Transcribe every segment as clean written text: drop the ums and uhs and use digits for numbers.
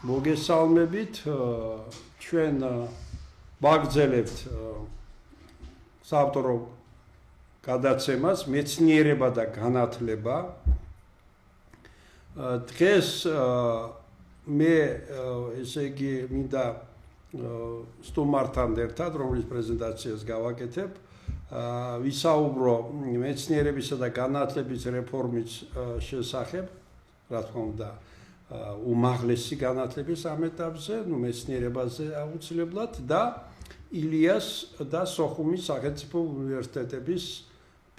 მოგესალმებით, ჩვენ ვაგრძელებთ საავტორო გადაცემას მეცნიერება და განათლება. დღეს მე ესე იგი მინდა სტუმართან ერთად, რომლის პრეზენტაციას გავაკეთებ, ვისაუბრო მეცნიერებისა და განათლების რეფორმის შესახებ, რა თქმა უნდა, უმაღლესი განათლების ამ ეტაპზე, მეცნიერებაზე აუცილებლად და ილიას და სოხუმის სახელმწიფო უნივერსიტეტების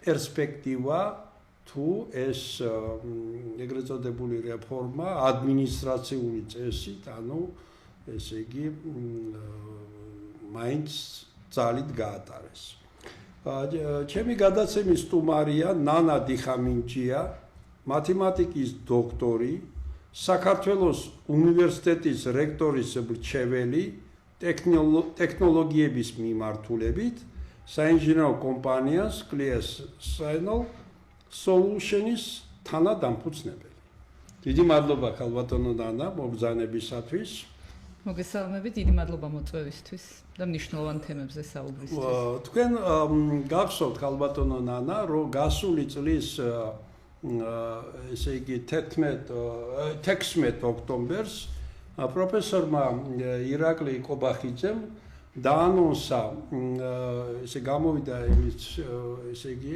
პერსპექტივა თუ ეს ეგრეთ წოდებული რეფორმა ადმინისტრაციული წესით, ანუ ესე იგი მაინც ძალით გაატარეს. ჩემი გადაცემის სტუმარია ნანა დიხამინჯია, მათემატიკის დოქტორი, საქართველოს უნივერსიტეტის რექტორის მრჩეველი ტექნოლოგიების მიმართულებით საინჟინრო კომპანიას Clear Solutions თანადამფუძნებელი. დიდი მადლობა ქალბატონო ნანა მობრძანებისათვის. მოგესალმებით, დიდი მადლობა მოწვევისთვის და მნიშვნელოვან თემებზე საუბრისთვის. თქვენ გახსოვთ ქალბატონო ნანა, რომ გასული წლის ესე იგი 16 ოქტომბერს პროფესორმა ირაკლი კობახიძემ დაანონსა, ესე გამოვიდა ესე იგი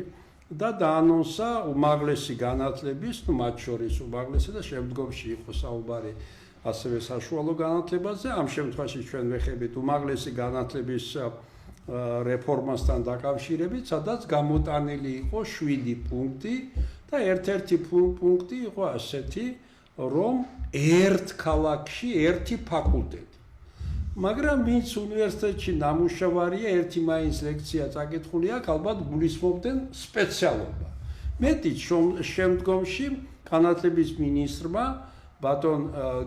და დაანონსა უმაღლესი განათლების, მათ შორის უმაღლესი და შემდგომში იყო საუბარი ასევე საშუალო განათლებაზე. ამ შემთხვევაში ჩვენ ვეხებით უმაღლესი განათლების რეფორმასთან დაკავშირებით, სადაც გამოტანილი იყო 7 პუნქტი და ერთ-ერთი პუნქტი იყო ასეთი, რომ ერთ ქალაქში ერთი ფაკულტეტი. მაგრამ ვინც უნივერსიტეტში ნამუშევარია, ერთი მაინც ლექცია წაკითხული აქვს, ალბათ გულისხმობდნენ სპეციალობა. მეტიც შემდგომში განათლების მინისტრმა ბატონ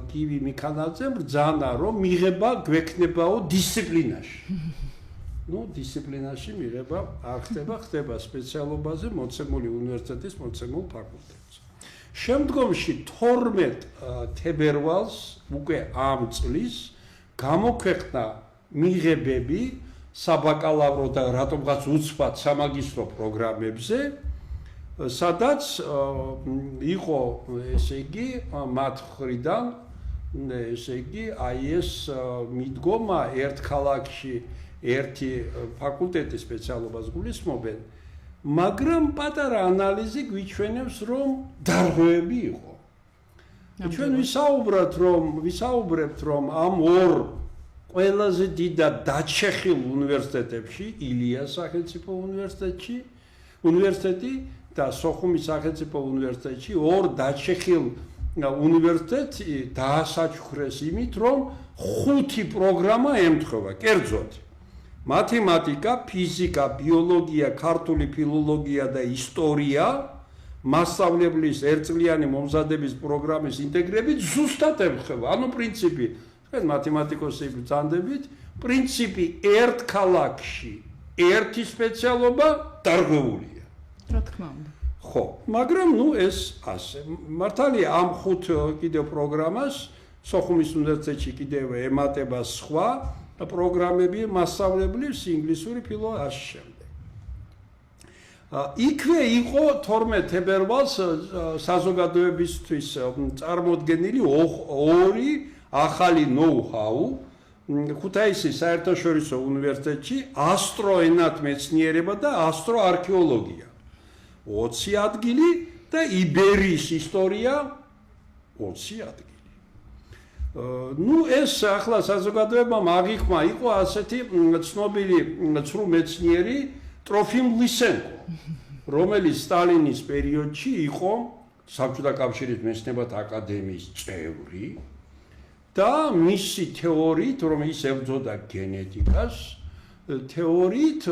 გივი მიქანაძემ ბრძანა, რომ მიღება გვექნებაო დისციპლინაში. დისციპლინაში მიღება არ ხდება სპეციალობაზე მოცემული უნივერსიტეტის მოცემულ ფაკულტეტზე. შემდგომში 12 თებერვალს უკვე ამ წლის გამოქვეყნა მიღებები საბაკალავრო და რატომღაც უცბად სამაგისტრო პროგრამებზე, სადაც იყო ესე იგი მათ მხრიდან ესე იგი აი ეს მიდგომა ერთ ქალაქში ერთი ფაკულტეტის სპეციალობას გულისხმობენ, მაგრამ პატარა ანალიზი გვიჩვენებს, რომ დარღვევები იყო. ჩვენ ვისაუბრებთ, რომ ამ ორ ყველაზე დიდად დაჩეხილ უნივერსიტეტებში, ილიას სახელმწიფო უნივერსიტეტი და სოხუმის სახელმწიფო უნივერსიტეტში ორ დაჩეხილ უნივერსიტეტი დაასაჩუქრეს იმით, რომ 5 პროგრამა ემთხვევა, კერძოდ მათემატიკა, ფიზიკა, ბიოლოგია, ქართული ფილოლოგია და ისტორია მასწავლებლის ერთწლიანი მომზადების პროგრამის ინტეგრებით ზუსტად ემთხვევა. ანუ პრინციპი, თქვენ მათემატიკოსები ბრძანდებით, პრინციპი ერთ ქალაქში ერთი სპეციალობა დარღვეულია. რა თქმა უნდა. ხო, მაგრამ ეს ასე. მართალია ამ 5 კიდევ პროგრამას სოხუმის უნივერსიტეტში კიდევ ემატება სხვა პროგრამები მასწავლებლის ინგლისური ფილოლოგია ასე შემდეგ. იქვე იყო 12 თებერვალს საზოგადოებისთვის წარმოდგენილი ორი ახალი ნოუ-ჰაუ ქუთაისის საერთაშორისო უნივერსიტეტში ასტროენათ მეცნიერება და ასტროარქეოლოგია 20 ადგილი და იბერიის ისტორია 20 ადგილი. ეს ახლა საზოგადოებამ აღიქმა იყო ასეთი ცნობილი ცრუ მეცნიერი ტროფიმ ლისენკო, რომელიც სტალინის პერიოდში იყო საბჭოთა კავშირის მეცნიერებათა აკადემიის წევრი და მისი თეორიით, რომ ის ებრძოდა გენეტიკას, თეორიით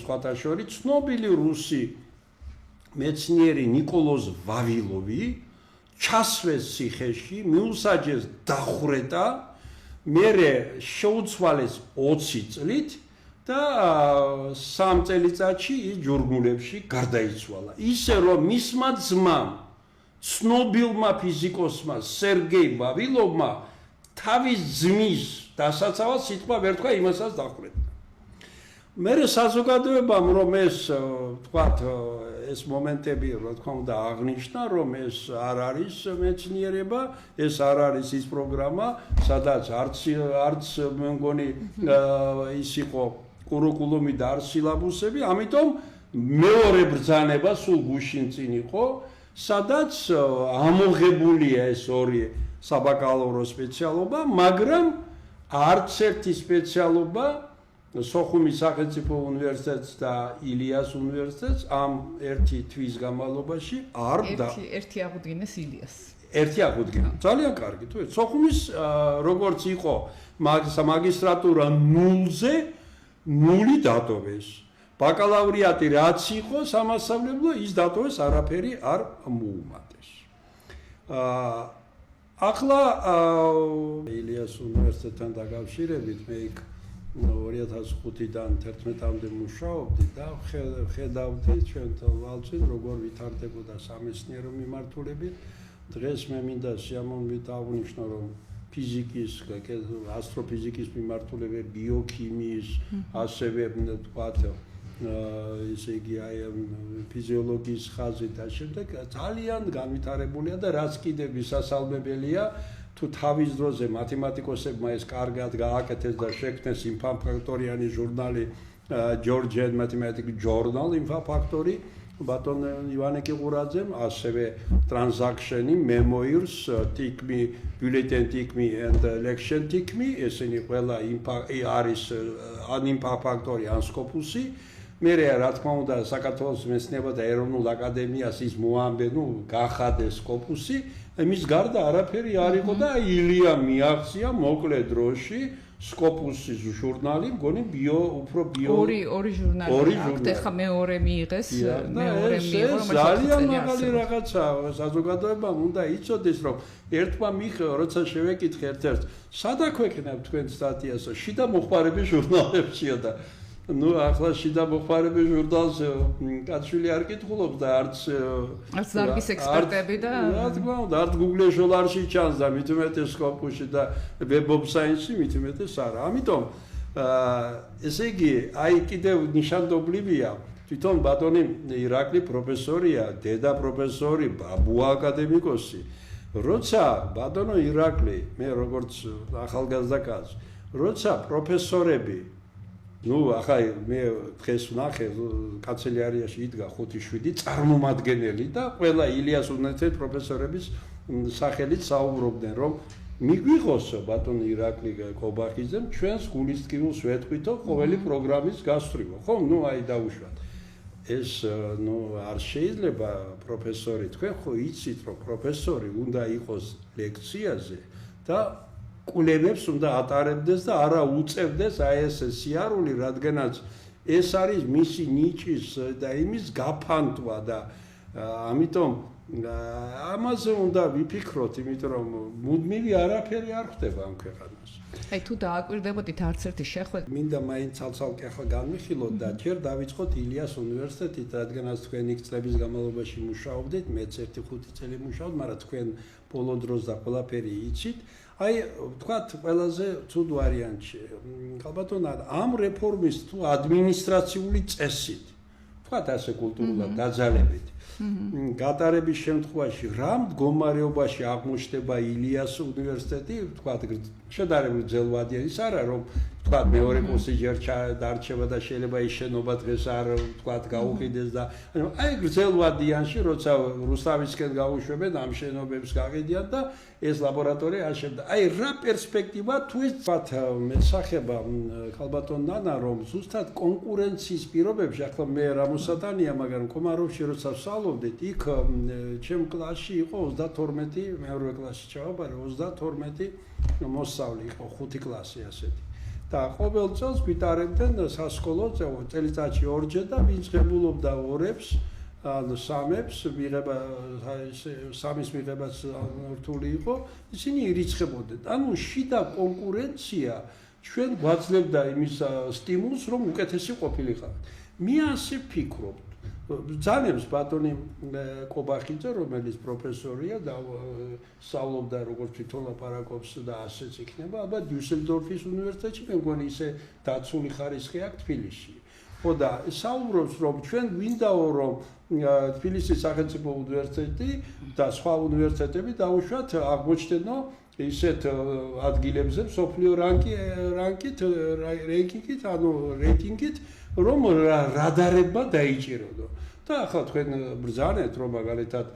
სხვათა შორის ცნობილი რუსი მეცნიერი ნიკოლოზ ვავილოვი ჩასვეს ციხეში, მიუსაჯეს დახვრეტა, მერე შეუცვალეს 20 წლით და 3 წელიწადში ის ჯურგულებში გარდაიცვალა. ისე რომ მისმა ძმამ ცნობილმა ფიზიკოსმა სერგეი ვავილოვმა თავის ძმის დასაცავად სიტყვა ვერ თქვა, იმასაც დახვეწა. მე საზოგადოებამ რომ ეს თქვათ ეს მომენტები რა თქმა უნდა აღნიშნა რომ ეს არ არის მეცნიერება, ეს არ არის ის პროგრამა, სადაც არც მე მგონი ის იყო კურიკულუმი და არც სილაბუსები, ამიტომ მეორე ბრძანება სულ გუშინ წინ იყო, სადაც ამოღებულია ეს ორი საბაკალავრო სპეციალობა, მაგრამ არც ერთი სპეციალობა სოხუმის სახელმწიფო უნივერსიტეტს და ილიას უნივერსიტეტს ამ ერთი თვის განმავლობაში არ ერთი აღუდგინეს ილიას. ერთი აღუდგინა. ძალიან კარგი, თუ სოხუმის როგორც იყო მაგისტრატურა 0-ზე 0 დატოვეს. ბაკალავრიატი რაც იყო სამასწავლებლო ის დატოვეს, არაფერი არ მოუმატეს. ახლა ილიას უნივერსიტეტთან დაკავშირებით მე 2005-დან 11-მდე მუშაობდი და ხედავდი ჩვენთან ვალწინ როგორ ვითარდებოდა სამეცნიერო მიმართულები. დღეს მე მინდა სიამოვნებით აღნიშნო რომ ფიზიკის, ასტროფიზიკის მიმართულები, ბიოქიმიის, ასევე თქვათ ისე იგი აი ფიზიოლოგიის ხაზით და შემდეგ ძალიან განვითარებულია და რაც კიდევ მისასალმებელია თუ თავის დროზე მათემატიკოსებმა ეს კარგად გააკეთეს და შექმნეს ინფაფაქტორიანი ჟურნალი Georgian Mathematics Journal Infafactory ბატონ ივანე კიყურაძემ ასევე Transaction-ი, Memoirs, TICMI, Bulletin TICMI and Election TICMI ესენი ყველა არის ან Infafactory ან Scopus-ი მე რა თქმა უნდა საქართველოს მეცნიერებათა ეროვნულ აკადემიას ის მოამბე, გახადეს Scopus-ი იმის გარდა არაფერი არ იყო და ილია მიაღწია მოკლე დროში Scopus-ის ჟურნალი, მგონი უფრო ორი ჟურნალი აქვს, ეხლა მეორე მიიღეს, მეორე მიიღო, რომელიც ძალიან მაღალი რაღაცაა, საზოგადოებამ უნდა იცოდეს, რომ ერთმა მიხეო, როცა შევეკითხე ერთ-ერთს, სად აქვეყნებთ თქვენ სტატიას, შიდა მოხმარების ჟურნალებშია და ახლა შიდა მოხმარების ჟურნალს კაცვილი არ კითხულობს და არც დარგის ექსპერტები და რა თქმა უნდა, არც Google-ში შოლარში ჩანს და მით უმეტეს Scopus-ში და Web of Science-ში მით უმეტეს არა. ამიტომ ესე იგი, აი კიდევ ნიშანდობლივია, თვითონ ბატონი ირაკლი პროფესორია, დედა პროფესორი, ბაბუა აკადემიკოსი. როცა ბატონო ირაკლი, მე როგორც ახალგაზრდა კაცი, როცა პროფესორები ახლა მე დღეს ვნახე კანცელარიაში იდგა 5-7 წარმომადგენელი და ყველა ილიას უნივერსიტეტის პროფესორების სახელით საუბრობდნენ რომ მიგვიღოსო ბატონი ირაკლი კობახიძემ ჩვენს გულისწყინულს ვეთქვითო ყოველი პროგრამის გასწრივა ხო აი დაუშვათ ეს არ შეიძლება პროფესორი თქვენ ხო იცით რომ პროფესორი უნდა იყოს ლექციაზე და კვლევებს უნდა ატარებდეს და არა უწევდეს აი ეს სიარული, რადგანაც ეს არის მისი ნიჭის და იმის გაფანტვა და ამიტომ ამაზე უნდა ვიფიქროთ, იმიტომ რომ მუდმივი არაფერი არ ხდება ამ ქვეყანას. აი თუ დააკვირდებოდით არც ერთი შეხვედრა. მინდა მაინც ცალ-ცალკე ახლა განვიხილოთ და ჯერ დავიწყოთ ილიას უნივერსიტეტით, რადგანაც თქვენ იქ წლების განმავლობაში მუშაობდით, მეც 1-5 წელი მუშაობ, მაგრამ თქვენ ბოლო დროს და ყველაფერი იცით. აი, თქვათ, ყველაზე ცუდ ვარიანტში. ალბათონა ამ რეფორმის თუ ადმინისტრაციული წესით, თქვათ ასე კულტურულად დაძალებით. გატარების შემთხვევაში რა მდგომარეობაში აღმოჩნდება ილიას უნივერსიტეტი, თქვათ, შედარებით ძელვადია ის არა, რომ თქვათ მეორე კურსი ჯერ დარჩება და შეიძლება ის შენობა დღეს არ თქვათ გაუყიდეს და აი გრძელვადიანში როცა რუსთავისკენ გაუშვებენ ამ შენობებს გაყიდიან და ეს ლაბორატორია აშენდა. აი რა პერსპექტივა თუ ეს თქვათ მესახება ხალბატონ ნანა რომ ზუსტად კონკურენციის პირობებში ახლა მე რამოსატანია მაგრამ კომაროვში როცა ვსწავლობდით იქ ჩემ კლასში იყო 32 მეორე კლასში ჩავაბარე 32 მოსწავლე იყო 5 კლასი ასეთი. და ყოველ წელს გვიტარებდნენ სასკოლო წელიწადში ორჯერ და ვინც ღებულობდა ორებს ან სამებს მიღება სამის მიღებაც რთული იყო ისინი ირიცხებოდნენ. ანუ შიდა კონკურენცია ჩვენ გვაძლევდა იმის სტიმულს რომ უკეთესი ყოფილიყავით. მე ასე ფიქრობ ძალიან ბატონი კობახიძე, რომელიც პროფესორია და სწავლობდა როგორც თვითონ ლაპარაკობს და ასეც იქნება, ალბათ დიუსელდორფის უნივერსიტეტში, მე მგონი ისე დაცული ხარისხი აქვს თბილისში. ხო და საუბრობს რომ ჩვენ გვინდაო რომ თბილისის სახელმწიფო უნივერსიტეტი და სხვა უნივერსიტეტები დაუშვათ აღმოჩნდნო ისეთ ადგილებზე მსოფლიო რანკინგით, ანუ რეიტინგით, რომ რადარებმა დაიჭიროდო. და ახლა თქვენ ბრძანეთ, რომ მაგალითად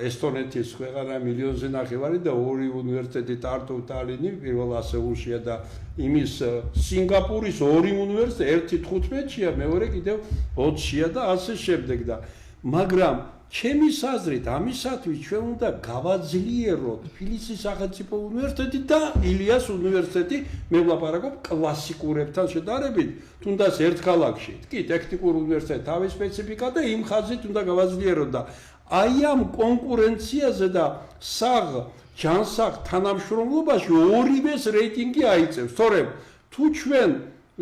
ესტონეთის ქვეყანა მილიონზე ნახევარი და ორი უნივერსიტეტი ტარტუ, ტალინი პირველ ასეულშია და იმის სინგაპურის ორი უნივერსიტეტი, ერთი 15-ია, მეორე კიდევ 20-ია და ასე შემდეგ და მაგრამ ჩემი აზრით, ამისათვის ჩვენ უნდა გავაძლიეროთ თბილისის სახელმწიფო უნივერსიტეტი და ილიას უნივერსიტეტი, მე ვლაპარაკობ კლასიკურებთან შედარებით, თუნდაც ერთ ქალაქში. კი, ტექნიკურ უნივერსიტეტი თავის სპეციფიკა და იმ ხაზით უნდა გავაძლიეროთ და აი ამ კონკურენციაზე და საღ ჯანსაღ თანამშრომლობაში ორივეს რეიტინგი აიწევს. თორემ თუ ჩვენ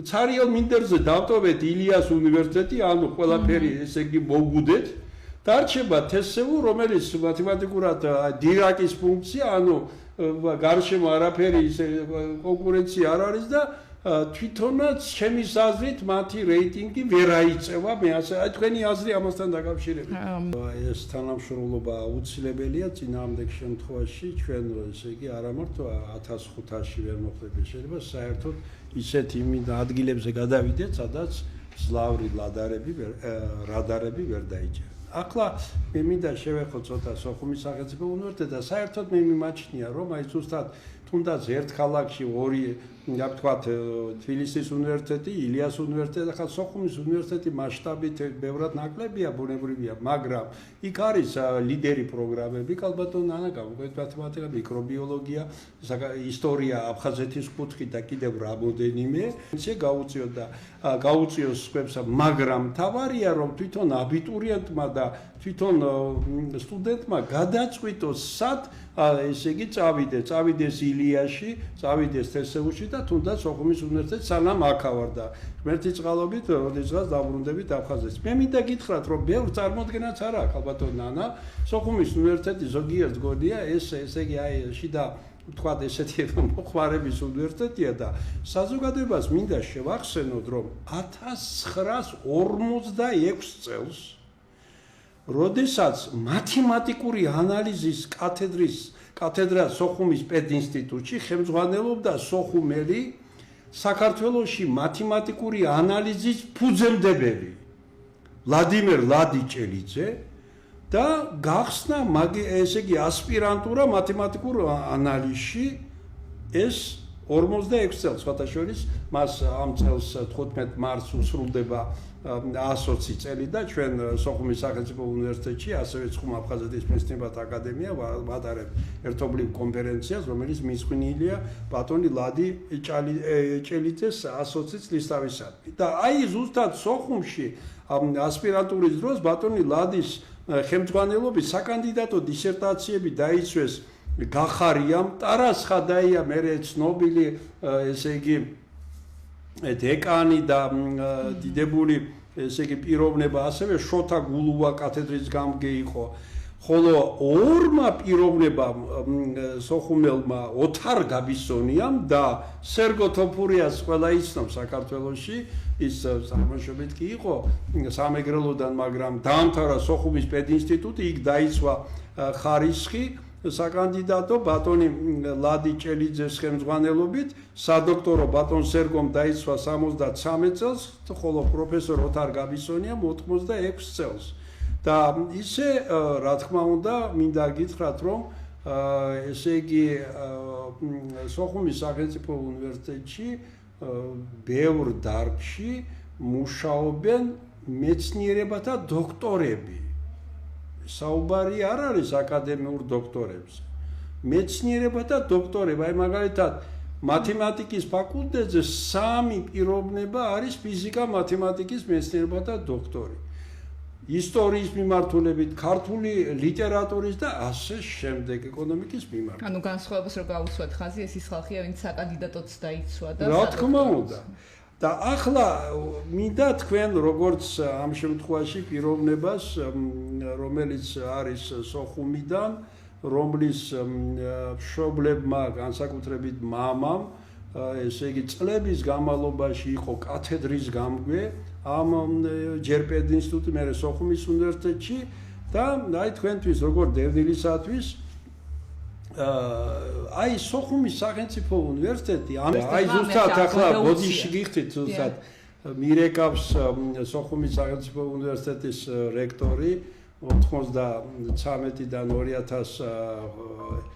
ცარიელ მინდერზე დავტოვეთ ილიას უნივერსიტეტი, ანუ ყველაფერი ესე იგი მოვგუდეთ დარჩება თესევუ, რომელიც მათემატიკურად დირაკის ფუნქცია, ანუ გარშემო არაფერი ისე კონკურენცია არ არის და თვითონაც ჩემი აზრით მათი რეიტინგი ვერ აიწევა, მე ასე თქვენი აზრი ამასთან დაკავშირებით. ეს თანამშრომლობა აუცილებელია წინააღმდეგ შემთხვევაში ჩვენ ესე იგი არა მარტო 1500-ში ვერ მოხდებით, შეიძლება საერთოდ ისეთ იმ ადგილებზე გადავიდეთ, სადაც სლავრი რადარები ვერ დაიჭერა. ახლა მე მინდა შევეხო ცოტა სოხუმის სახელმწიფო უნივერსიტეტი და საერთოდ მე მიმაჩნია რომ აი ზუსტად თუნდაც ერთ ქალაქში ორი რა ვთქვათ თბილისის უნივერსიტეტი, ილიას უნივერსიტეტი და ხა სოხუმის უნივერსიტეტი მასშტაბით ბევრად ნაკლებია, ბუნებრივია, მაგრამ იქ არის ლიდერი პროგრამები, ალბათ მათემატიკა, მიკრობიოლოგია, ისტორია, აფხაზეთის კუთხე და კიდევ რამოდენიმე ისე გაუწიოს სხვებს, მაგრამ თავარია რომ თვითონ აბიტურიენტმა და თვითონ სტუდენტმა გადაწყვიტოს სად ესე იგი წავიდეს ილიაში, წავიდეს თესევუში და თუნდაც სოხუმის უნივერსიტეტში სანამ აქავარ და ღმერთის წყალობით როდესაც დაბრუნდებით აფხაზეთში. მე მინდა გითხრათ რომ ბევრ წარმოდგენაც არ აქვს ალბათ ნანა, სოხუმის უნივერსიტეტი ზოგიერთ გონია ესე იგი აი შიდა ვთქვათ ესეთი მოხმარების უნივერსიტეტია და საზოგადოებას მინდა შევახსენოთ რომ 1946 წელს როდესაც მათემატიკური ანალიზის კათედრა სოხუმის პედინსტიტუტში ხელმძღვანელობდა სოხუმელი საქართველოში მათემატიკური ანალიზის ფუძემდებელი ვლადიმერ ლადიჭელიძე და გახსნა ესე იგი ასპირანტურა მათემატიკურ ანალიზში ეს 46 წელს სხვათაშორის მას ამ წელს 15 მარტს უსრულდება 120 წელი და ჩვენ სოხუმის სახელმწიფო უნივერსიტეტში ასევე ცხუმ-აფხაზეთის მეცნიერებათა აკადემია ვატარებ ერთობლივ კონფერენციას, რომელიც მისწვნილია ბატონი ლადი ჭელიძეს 120 წლის თავისადმი. და აი ზუსტად სოხუმში ასპირანტურის დროს ბატონი ლადის ხელმძღვანელობით საკანდიდატო დისერტაციები დაიცვეს გახარიამ, ტარას ხადაია, მერე ცნობილი ესე იგი დეკანი და დიდებული ესე იგი პიროვნება, ასევე შოთა გულუვა კათედრის გამგე იყო. ხოლო ორმა პიროვნებამ სოხუმელმა ოთარ გაბისონიამ და სერგო თოფურიას ყველა იცნობს საქართველოში, ის წარმოშობით კი იყო სამეგრელოდან, მაგრამ დაამთავრა სოხუმის პედინსტიტუტი, იქ დაიცვა ხარისხი საკანდიდატო ბატონი ლადი ჭელიძეს ხელმძღვანელობით, სადოქტორო ბატონ სერგომ დაიცვა 73 წელს, ხოლო პროფესორ ოთარ გაბისონიამ 86 წელს. და ისე რა თქმა უნდა მინდა გითხრათ რომ ესე იგი სოხუმის სახელმწიფო უნივერსიტეტში ბევრ დარგში მუშაობენ მეცნიერებათა დოქტორები. საუბარი არ არის აკადემიურ დოქტორებზე. მეცნიერებათა დოქტორები, აი მაგალითად მათემატიკის ფაკულტეტზე 3 პიროვნება არის ფიზიკა, მათემატიკის მეცნიერებათა დოქტორი. ისტორიის მიმართულებით, ქართული ლიტერატურის და ასე შემდეგ, ეკონომიკის მიმართულებით. ანუ განსხვავებას რო გავუსვათ ხაზი, ეს ის ხალხია, ვინც საკანდიდატოც დაიცვა და რა თქმა უნდა. და ახლა მინდა თქვენ როგორც ამ შემთხვევაში პიროვნებას რომელიც არის სოხუმიდან რომლის მშობლებმა განსაკუთრებით მამამ ესე იგი წლების განმავლობაში იყო კათედრის გამგე ამ ჯერ პედინსტიტუტი მე სოხუმის უნივერსიტეტში და აი თქვენთვის როგორ დევნილისათვის აი სოხუმის სახელმწიფო უნივერსიტეტი აი ზუსტად ახლა ბოდიში გიხდით ზუსტად მირეკავს სოხუმის სახელმწიფო უნივერსიტეტის რექტორი 93-დან 2005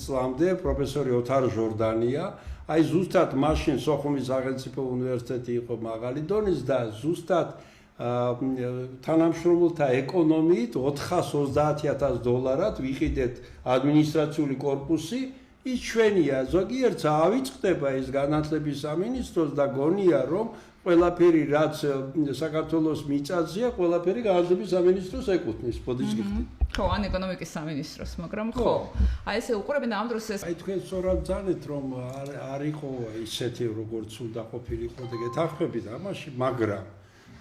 წლამდე პროფესორი ოთარ ჟორდანია აი ზუსტად მაშინ სოხუმის სახელმწიფო უნივერსიტეტი იყო მაღალი დონის და ზუსტად თანამშრომელთა ეკონომიით $430,000 ვიყიდეთ ადმინისტრაციული კორპუსი ის ჩვენია ზოგიერთს ავიწყდება ეს განათლების სამინისტროს და გონია რომ ყველაფერი რაც საქართველოს მიწაზია ყველაფერი განათლების სამინისტროს ეკუთვნის ბოდიშგიხტი ხო ან ეკონომიკის სამინისტროს მაგრამ ხო აი ესე უყურებენ ამ დროს ეს აი თქვენ სწორად ძანეთ რომ არ იყო ისეთი როგორც უნდა ყოფილიყო და გეთახმებით ამაში მაგრამ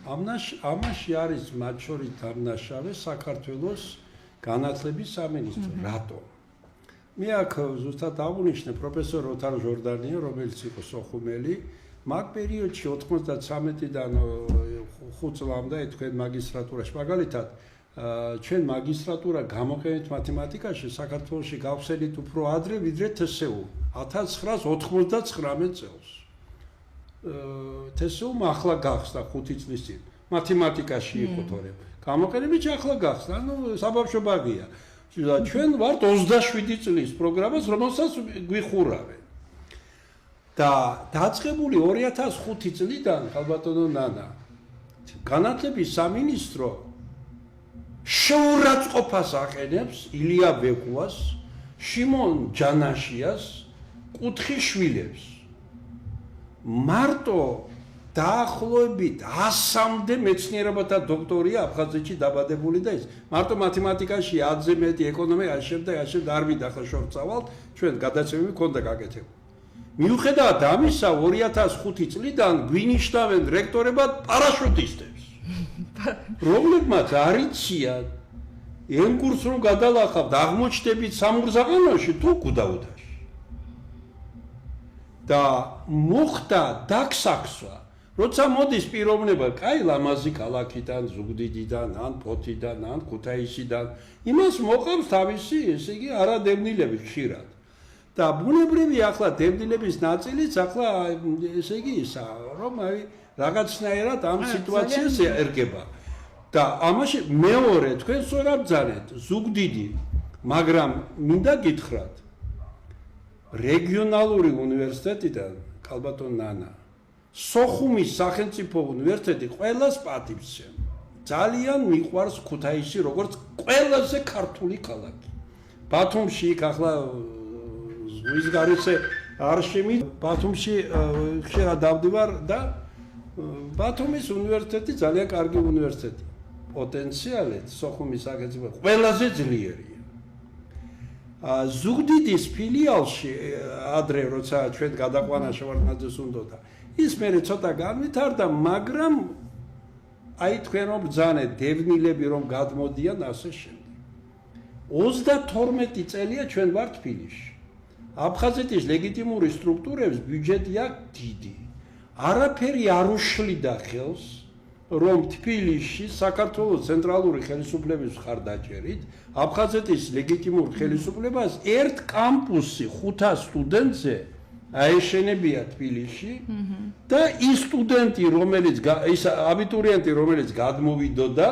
ამაში არის მათ შორის დამნაშავე საქართველოს განათლების სამინისტრო რატომ მე აქ ზუსტად აღვნიშნე პროფესორ ოთარ ჟორდანია რომელიც იყო სოხუმელი მაგ პერიოდში 93-დან 5 წლამდე თქვენ მაგისტრატურაში მაგალითად ჩვენ მაგისტრატურა გამოყენეთ მათემატიკაში საქართველოში გავხსენით უფრო ადრე ვიდრე თსუ 1999 წელს თსუ ახლა გახსნა 5 წლის წინ მათემატიკაში იყო თორე გამოყენებით ახლა გახსნა ანუ საბავშვო ბაღია ჩვენ ვართ 27 წლის პროგრამას რომელსაც გვიხურავენ და დაწყებული 2005 წლიდან ხალბატონო ნანა განათლების სამინისტრო შეურაცხყოფას აყენებს ილია ბეკუას, შიმონ ჯანაშიას, კუთხიშვილებს. მარტო დაახლოებით 100-მდე მეცნიერებათა დოქტორია აფხაზეთში დაბადებული და ის მარტო მათემატიკაში 10-ზე მეტი ეკონომიკაში შემდეგ არ მინდა ახლა შორწავალთ ჩვენ გადაცემები ქონდა გაკეთებული. მიუხედავად ამისა 2005 წლიდან გვინიშნავენ რექტორებად პარაშუტისტებს. რომლებმაც არ იციან იმ კურსს რომ გადალახავთ აღმოჩნდებით სამურზაყანოში თუ გუდაუთაში და მოხდა დაგსაქსვა როცა მოდის პიროვნება კაი ლამაზი ქალაქიდან ზუგდიდიდან ან ფოთიდან ან ქუთაისიდან იმას მოყავს თავისი ესე იგი არადევნილები ხშირად და ბუნებრივი ახლა დევნილების ნაწილიც ახლა ესე იგი ისა რომ აი რაღაცნაირად ამ სიტუაციას ერგება და ამაში მეორე თქვენ სწორად ბრძანეთ ზუგდიდი მაგრამ მინდა გითხრათ რეგიონალური უნივერსიტეტიდან კალბატონ ნანა სოხუმის სახელმწიფო უნივერსიტეტი ყველას პატივს ძალიან მიყვარს ქუთაისი როგორც ყველაზე ქართული ქალაქი ბათუმში იქ ახლა ზღვის გარეშე არ შემი ბათუმში ხშირად დავდივარ და ბათუმის უნივერსიტეტი ძალიან კარგი უნივერსიტეტია პოტენციალით სოხუმის სახელმწიფო ყველაზე ძლიერია ზუგდიდის ფილიალში ადრე როცა ჩვენ გადაყვანა შევარდნაძეს უნდოდა ის მე ცოტა განვითარდა მაგრამ აი თქვენ რომ ბრძანეთ დევნილები რომ გადმოდიან ასე შემდეგ 32 წელია ჩვენ ვართ თბილისში აფხაზეთის ლეგიტიმური სტრუქტურების ბიუჯეტი აქვს დიდი არაფერი არ უშლიდა ხელს რომ თბილისში საქართველოს ცენტრალური ხელისუფლების მხარდაჭერით აფხაზეთის ლეგიტიმურ ხელისუფლებას ერთ კამპუსი 500 სტუდენტზე აეშენებია თბილისში და ის სტუდენტი რომელიც ის აბიტურიენტი რომელიც გადმოვიდოდა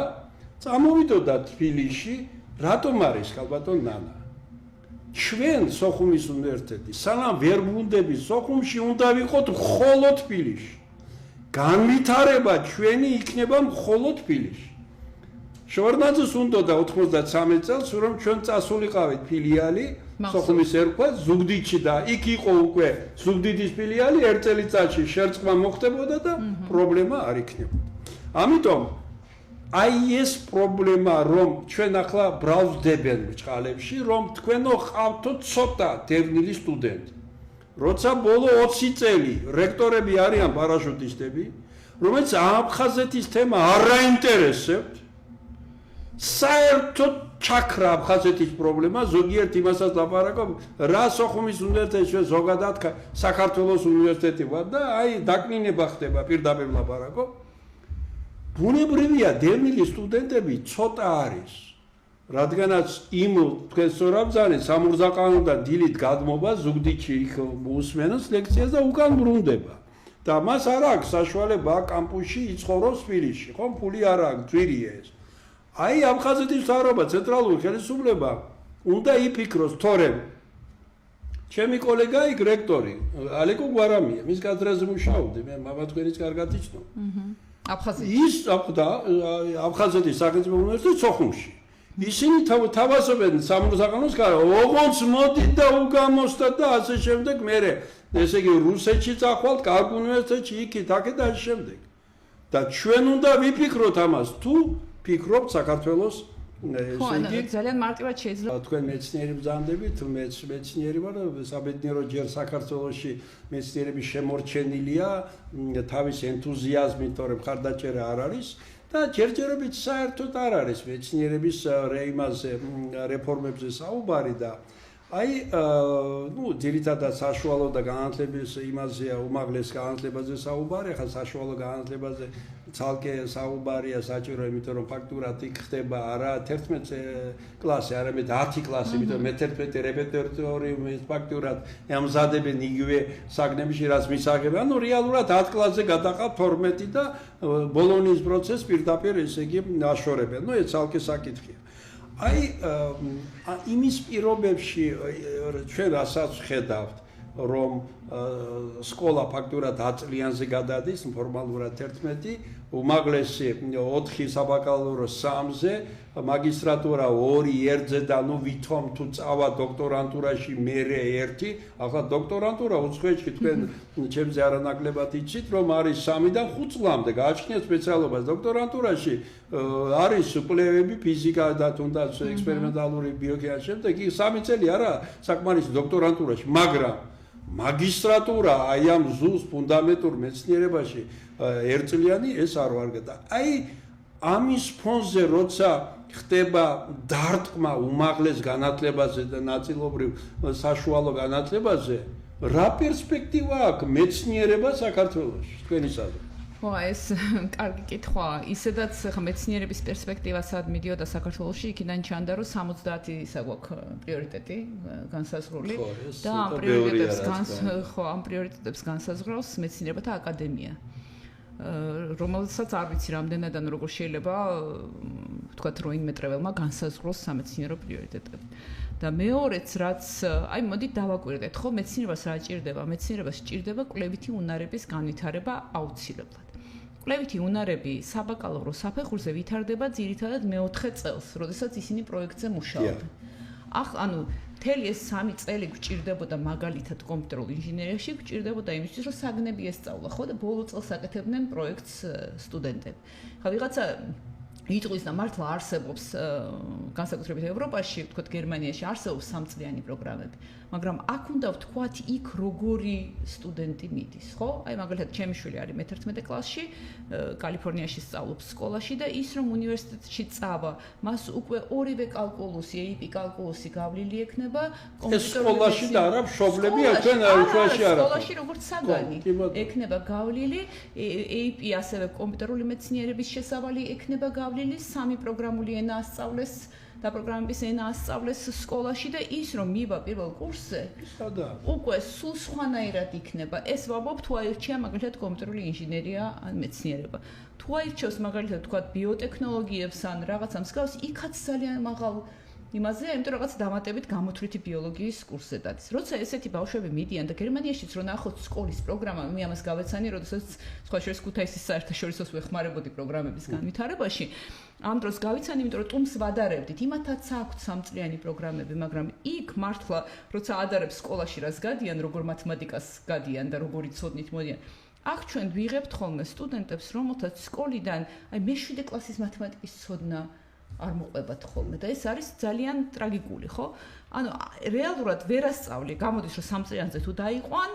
წამოვიდოდა თბილისში რატომ არის ხალბატონ ნანა ჩვენ სოხუმის უნივერსიტეტი სანამ ვერ ვუნდები სოხუმში უნდა ვიყოთ მხოლოდ თბილისში განვითარება ჩვენი იქნება მხოლოდ თბილისში შევარდნაძეს უნდოდა 93 წელს რომ ჩვენ წასულიყავით ფილიალი სოხუმის ერქვა ზუგდიდში და იქ იყო უკვე ზუგდიდის ფილიალი ერთ წელიწადში შერწყმა მოხდებოდა და პრობლემა არ იქნებოდა ამიტომ აი ეს პრობლემა რომ ჩვენ ახლა ბრალდებენ ბჭყალებში რომ თქვენო ყავთო ცოტა დევნილი სტუდენტი როცა ბოლო 20 წელი რექტორები არიან პარაშუტისტები, რომელიც აფხაზეთის თემა არ აინტერესებთ, საერთოდ ჩაქრა აფხაზეთის პრობლემა, ზოგიერთ იმასაც ლაპარაკობ, რა სოხუმის უნივერსიტეტში ზოგადად საქართველოს უნივერსიტეტი ვარ და აი დაკნინება ხდება პირდაპირ ლაპარაკობ. ბუნებრივია, დევნილი სტუდენტები ცოტა არის. რადგანაც იმ თქვენ სწორად ბრძანეთ სამურზაყანოდან დილით გადმობა ზუგდიდში იქ უსმენოს ლექციას და უკან ბრუნდება. და მას არ აქვს საშუალება კამპუსში იცხოვროს თბილისში, ხო? ფული არ აქვს, ძვირია ეს. აი აფხაზეთის მთავრობა, ცენტრალური ხელისუფლება უნდა იფიქროს, თორემ ჩემი კოლეგა იქ რექტორი, ალეკო გვარამია, მის კადრაზე მუშაობდი, მე მამა თქვენიც კარგად იცნობ. ის აფხაზეთის სახელმწიფო უნივერსიტეტი სოხუმში. ისინი თავასობენ სამურზაყანოს კარ, ოღონდ მოდით და უგამოსდათ და ასე შემდეგ, მერე ესე იგი რუსეთში წახვალთ, კარგ უნივერსიტეტში იქით, აქეთ და ასე შემდეგ. და ჩვენ უნდა ვიფიქროთ ამას, თუ ფიქრობთ საქართველოს ძალიან მარტივად შეიძლება თქვენ მეცნიერი ბრძანდებით, მეც მეცნიერი ვარ, საბედნიერო ჯერ საქართველოში მეცნიერების შემორჩენილია თავის ენთუზიაზმით, თორემ მხარდაჭერა არ არის და ჯერჯერობით საერთოდ არ არის მეცნიერების იმაზე რეფორმებზე საუბარი და აი ძირითადად საშუალო და განათლების იმაზეა უმაღლეს განათლებაზე საუბარი, ხა საშუალო განათლებაზე ცალკე საუბარია საჭირო, იმიტომ რომ ფაქტურად იქ ხდება არა 11 კლასი, არამედ 10 კლასი, იმიტომ მე 11 რეპერტორიუმი ფაქტურად ემზადებენ იგივე საგნებში, რაც მისაღებენ. ანუ რეალურად 10 კლასზე გადაყავ 12 და ბოლონიის პროცესს პირდაპირ ესე იგი აშორებენ. ეს ცალკე საკითხია. აი იმის პირობებში ჩვენ რასაც ხედავთ, რომ სკოლა ფაქტურად 10 წლიანზე გადადის, ფორმალურად 11, უმაღლესი 4 საბაკალავრო 3-ზე, მაგისტრატურა 2 1-ზე და ნუ ვითომ თუ წავა დოქტორანტურაში მერე 1, ახლა დოქტორანტურა უცხოეთში თქვენ ჩემზე არანაკლებად იცით, რომ არის 3-დან 5 წლამდე გააჩნიათ სპეციალობას დოქტორანტურაში არის კვლევები ფიზიკა და თუნდაც ექსპერიმენტალური ბიოქიმია შემდეგ იქ 3 წელი არა საკმარისი დოქტორანტურაში, მაგრამ მაგისტრატურა აი ამ ზუსტ ფუნდამენტურ მეცნიერებაში 1 წლიანი ეს არ ვარგა. აი ამის ფონზე როცა ხდება დარტყმა უმაღლეს განათლებაზე და ნაწილობრივ საშუალო განათლებაზე, რა პერსპექტივა აქვს მეცნიერება საქართველოში თქვენისადმი? ხო, ეს კარგი კითხვაა. ისედაც ხა მეცნიერების პერსპექტივასაც მიდიოდა საქართველოში, იქიდან ჩანდა რომ 70 ისა გვაქვს პრიორიტეტი განსაზღვრული და ამ პრიორიტეტებს განსაზღვრავს მეცნიერებათა აკადემია. რომელსაც არ ვიცი რამდენად ან როგორ შეიძლება ვთქვათ რომ იმეტრებელმა განსაზღვროს სამეცნიერო პრიორიტეტები. და მეორეც რაც აი მოდით დავაკვირდეთ, ხო მეცნიერებას რა ჭირდება? მეცნიერებას ჭირდება კვლევითი უნარების განვითარება აუცილებლად. კვლევითი უნარები საბაკალავრო საფეხურზე ვითარდება ძირითადად მე-4 წელს, როდესაც ისინი პროექტზე მუშაობენ. ანუ მთელი ეს 3 წელი გვჭირდებოდა მაგალითად კომპიუტერულ ინჟინერიაში, გვჭირდებოდა იმისთვის, რომ საგნები ესწავლა, ხო და ბოლო წელს აკეთებდნენ პროექტს სტუდენტები. ხა ვიღაცა იტყვის და მართლა არსებობს განსაკუთრებით ევროპაში, ვთქვათ გერმანიაში არსებობს 3 წლიანი პროგრამები, მაგრამ აქ უნდა ვთქვათ იქ როგორი სტუდენტი მიდის, ხო? აი მაგალითად ჩემი შვილი არის მე-11 კლასში, კალიფორნიაში სწავლობს სკოლაში და ის რომ უნივერსიტეტში წავა, მას უკვე ორივე კალკულუსი, AP კალკულუსი გავლილი ექნება, სკოლაში და არა მშობლებია ჩვენ უშუალოში არა. სკოლაში როგორც საგანი ექნება გავლილი, AP ასევე კომპიუტერული მეცნიერების შესავალი ექნება გავლილი, 3 პროგრამული ენა ასწავლეს და პროგრამების ენა ასწავლეს სკოლაში და ის რომ მივა პირველ კურსზე, უკვე სულ სხვანაირად იქნება. ეს ვაბობ თუ აირჩია მაგალითად კომპიუტერული ინჟინერია ან მეცნიერება. თუ აირჩევს მაგალითად თქვა ბიოტექნოლოგიებს ან რაღაცა მსგავს, იქაც ძალიან მაღალ იმაზეა, იმიტომ რაღაც დამატებით გამოთვლითი ბიოლოგიის კურსზე დადის. როცა ესეთი ბავშვები მიდიან და გერმანიაშიც რო ნახოთ სკოლის პროგრამა, მე ამას გავეცანი, როდესაც სხვა შორის ქუთაისის საერთაშორისოს ვეხმარებოდი პროგრამების განვითარებაში. ამ დროს გავიცანი, იმიტომ რომ ტუმს ვადარებდით, იმათაც აქვთ 3 წლიანი პროგრამები, მაგრამ იქ მართლა როცა ადარებს სკოლაში რას გადიან, როგორ მათემატიკას გადიან და როგორი ცოდნით მოდიან. აქ ჩვენ ვიღებთ ხოლმე სტუდენტებს, რომელთაც სკოლიდან, აი მე 7 კლასის მათემატიკის ცოდნა არ მოყვებათ ხოლმე და ეს არის ძალიან ტრაგიკული, ხო? ანუ რეალურად ვერ ასწავლი, გამოდის რომ 3 წლიანზე თუ დაიყვან,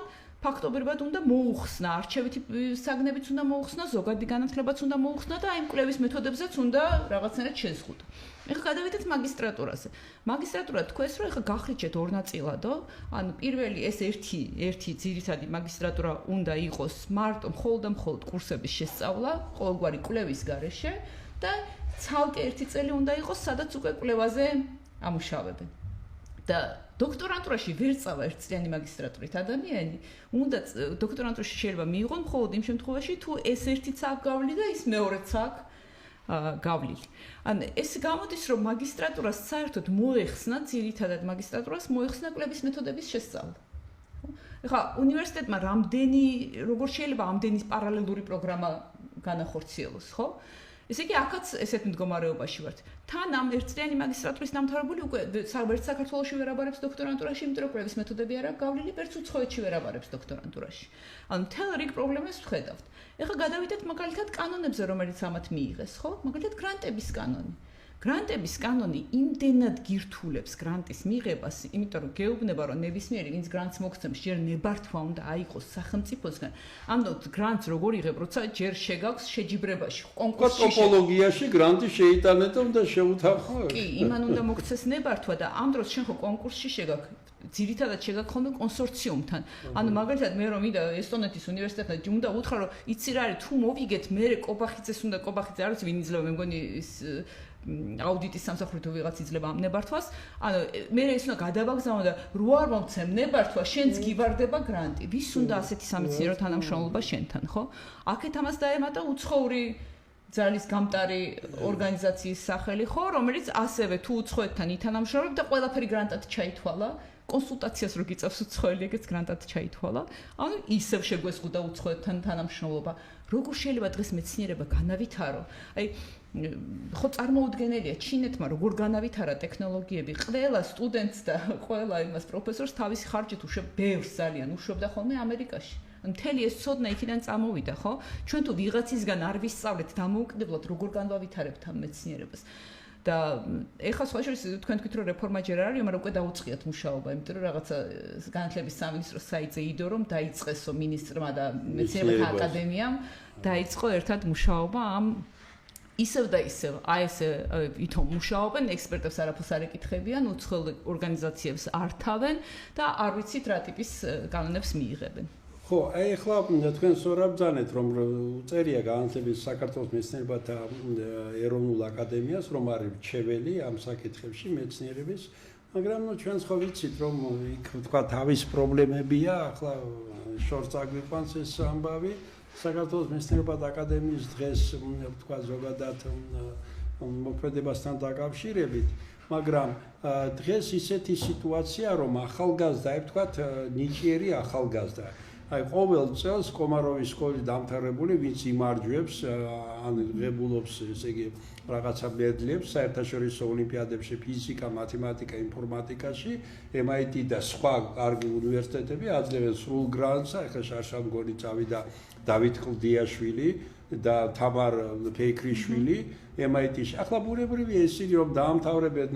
ფაქტობრივად უნდა მოუხსნა, არჩევითი საგნებიც უნდა მოუხსნა, ზოგადი განათლებაც უნდა მოუხსნა და აი იმ კვლევის მეთოდებზეც უნდა რაღაცნაირად შეზღუდო. ეხლა გადავიდეთ მაგისტრატურაზე. მაგისტრატურა თქვენს რომ ეხლა გახლიჩეთ ორ ნაწილადო, ანუ პირველი ეს ერთი ძირითადი მაგისტრატურა უნდა იყოს მარტო მხოლოდ კურსების შესწავლა, ყოველგვარი კვლევის გარეშე და ცალკე ერთი წელი უნდა იყოს, სადაც უკვე კვლევაზე ამუშავებენ. და დოქტორანტურაში ვერ წავა ერთწლიანი მაგისტრატურით ადამიანი, უნდა დოქტორანტურაში შეიძლება მიიღონ მხოლოდ იმ შემთხვევაში, თუ ეს ერთიც აქ გავლი და ის მეორეც აქ გავლილი. ან ეს გამოდის, რომ მაგისტრატურას საერთოდ მოეხსნა, ძირითადად მაგისტრატურას მოეხსნა კვლევის მეთოდების შესწავლა. ეხლა უნივერსიტეტმა როგორ შეიძლება ამდენი პარალელური პროგრამა განახორციელოს, ხო? ესე იგი, აქაც ესეთ მდგომარეობაში ვართ. თან ამ ერთწლიანი მაგისტრატურის დამთავრებული უკვე ვერც საქართველოში ვერ აბარებს დოქტორანტურაში, იმიტომ რომ კვლევის მეთოდები არ აქვს გავლილი, ვერც უცხოეთში ვერ აბარებს დოქტორანტურაში. ანუ მთელ რიგ პრობლემებს ვხედავთ. ეხლა გადავიდეთ მაგალითად კანონებზე, რომელიც ამათ მიიღეს, ხო? მაგალითად გრანტების კანონი. გრანტების კანონი იმდენად გირთულებს გრანტის მიღებას, იმიტომ რომ გეუბნება, რომ ნებისმიერი ვინც გრანტს მოგცემს, ჯერ ნებართვა უნდა აიღოს სახელმწიფოსგან. ამიტომ გრანტს როგორ იღებ, როცა ჯერ შეგაქვს შეჯიბრებაში, კონკურსში. ტოპოლოგიაში გრანტი შეიტანეთ და უნდა შეუთავხო. კი, იმან უნდა მოგცეს ნებართვა და ამ დროს შენ ხო კონკურსში შეგაქვს. ძირითადად შეგაქვს ხოლმე კონსორციუმთან. ანუ მაგალითად მე რომ მინდა ესტონეთის უნივერსიტეტთან უნდა უთხრა, რომ იცი რა არის, თუ მოვიგეთ, მე კობახიძეს უნდა კობახიძე არ ვიცი ვინ იძლევა, მე მგონი ის აუდიტის სამსახური თუ ვიღაც იძლევა ამ ნებართვას, ანუ მე ეს უნდა გადავაგზავნო და რო არ მომცემ ნებართვა, შენც გივარდება გრანტი. ვის უნდა ასეთი სამეცნიერო თანამშრომლობა შენთან, ხო? აქეთ ამას დაემატა უცხოური ძალის გამტარი ორგანიზაციის სახელი, ხო, რომელიც ასევე თუ უცხოეთთან ითანამშრომლებ და ყველაფერი გრანტად ჩაითვალა. კონსულტაციას რო გიწევს უცხოელი, ეგეც გრანტად ჩაითვალა. ანუ ისევ შეგვეზღუდა უცხოეთთან თანამშრომლობა. როგორ შეიძლება დღეს მეცნიერება განავითარო? აი ხო წარმოუდგენელია ჩინეთმა როგორ განავითარა ტექნოლოგიები, ყველა სტუდენტს და ყველა იმას პროფესორს თავისი ხარჯით ბევრს ძალიან უშვებდა ხოლმე ამერიკაში. მთელი ეს ცოდნა იქიდან წამოვიდა, ხო? ჩვენ თუ ვიღაცისგან არ ვისწავლეთ დამოუკიდებლად როგორ განავითარებთ ამ მეცნიერებას. და ეხლა სხვა შორის თქვენ თქვით რომ რეფორმა ჯერ არ არის, მაგრამ უკვე დაუწყიათ მუშაობა, იმიტომ რომ რაღაცა განათლების სამინისტროს საიტზე იდო რომ დაიწყესო მინისტრმა და მეცნიერებათა აკადემიამ დაიწყო ერთად მუშაობა ამ ისევ და ისევ აი ესე ვითომ მუშაობენ, ექსპერტებს არაფერს არ ეკითხებიან, უცხოელ ორგანიზაციებს არ თავენ და არ ვიცით რა ტიპის კანონებს მიიღებენ. ხო, აი ახლა თქვენ სწორად ბრძანეთ, რომ წერია განათლების საქართველოს მეცნიერებათა ეროვნულ აკადემიას, რომ არის რჩეველი ამ საკითხებში მეცნიერების, მაგრამ ჩვენ ხო ვიცით, რომ იქ თქვა თავის პრობლემებია, ახლა შორს აგვიყვანს ეს ამბავი. საქართველოს მეცნიერებათა აკადემიის დღეს თქვა ზოგადად მოქმედებასთან დაკავშირებით, მაგრამ დღეს ისეთი სიტუაცია, რომ ახალგაზრდა, ვთქვათ, ნიჭიერი ახალგაზრდა. აი ყოველ წელს კომაროვის სკოლის დამთავრებული, ვინც იმარჯვებს, ან ღებულობს, ესე იგი, რაღაცა მედლებს საერთაშორისო ოლიმპიადებში ფიზიკა, მათემატიკა, ინფორმატიკაში, MIT და სხვა კარგი უნივერსიტეტები აძლევენ სრულ გრანტს, ახლა შარშამგონი წავიდა დავით ყლდიაშვილი და თამარ ფეიქრიშვილი MIT-ში. ახლა ბუნებრივია ისინი რომ დაამთავრებენ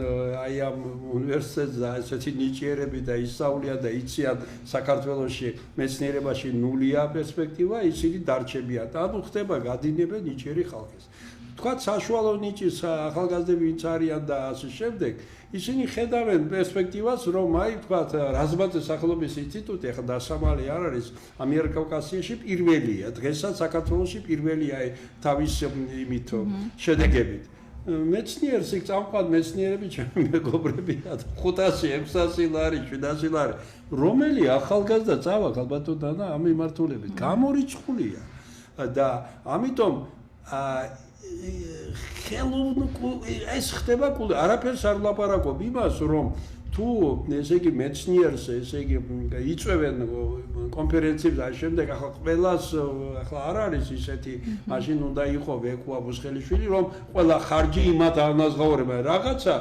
აი ამ უნივერსიტეტს და ესეთი ნიჭიერები და ისწავლიან და იციან საქართველოში მეცნიერებაში ნულია პერსპექტივა, ისინი დარჩებიან. ანუ ხდება გადინებენ ნიჭიერი ხალხის. თქვათ საშუალო ნიჭის ახალგაზრდები ვინც არიან და ასე შემდეგ, ისინი ხედავენ პერსპექტივას, რომ აი თქვათ რაზმაძე სახელობის ინსტიტუტი ახლა დასამალი არ არის ამიერკავკასიაში პირველია, დღესაც საქართველოში პირველია თავის იმით შედეგებით. მეცნიერს იქ წამყვან მეცნიერები ჩემი მეგობრებია 500-600 ლარი, 700 ლარი. რომელი ახალგაზრდა წავა ხალბატონთან და ამ მიმართულებით გამორიცხულია და ამიტომ ეს ხდება არაფერს არ ვლაპარაკობ იმას რომ თუ ესე იგი მეცნიერს ესე იგი იწვევენ კონფერენციებს და შემდეგ ახლა ყველას ახლა არ არის ისეთი მაშინ უნდა იყო ვეკუა ბუსხელიშვილი რომ ყველა ხარჯი იმათ ანაზღაურება რაღაცა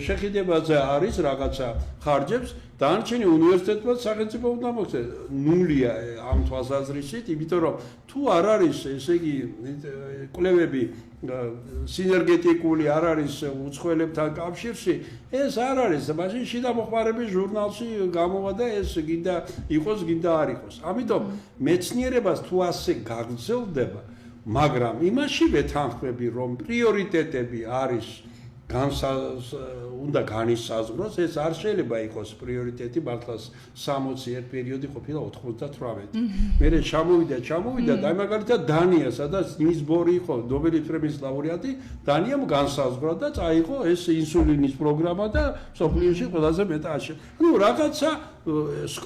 შეხედებაზე არის რაღაცა ხარჯებს დანარჩენი უნივერსიტეტებად სახელმწიფო უნდა მოხდეს. ნულია ამ თვალსაზრისით, იმიტომ რომ თუ არ არის, ესე იგი, კვლევები სინერგეტიკული არ არის უცხოელებთან კავშირში, ეს არ არის. მაშინ შიდა მოხმარების ჟურნალში გამოვა და ეს გინდა იყოს, გინდა არ იყოს. ამიტომ მეცნიერებას თუ ასე გაგრძელდება, მაგრამ იმაში ვეთანხმები, რომ პრიორიტეტები არის უნდა განისაზღვროს, ეს არ შეიძლება იყოს პრიორიტეტი მართლაც 61 პერიოდი ყოფილა 98. მერე ჩამოვიდა და მაგალითად დანია, სადაც ნილს ბორი იყო ნობელის პრემიის ლაურეატი, დანიამ განსაზღვრა და წაიღო ეს ინსულინის პროგრამა და მსოფლიოში ყველაზე მეტად. ანუ რაღაცა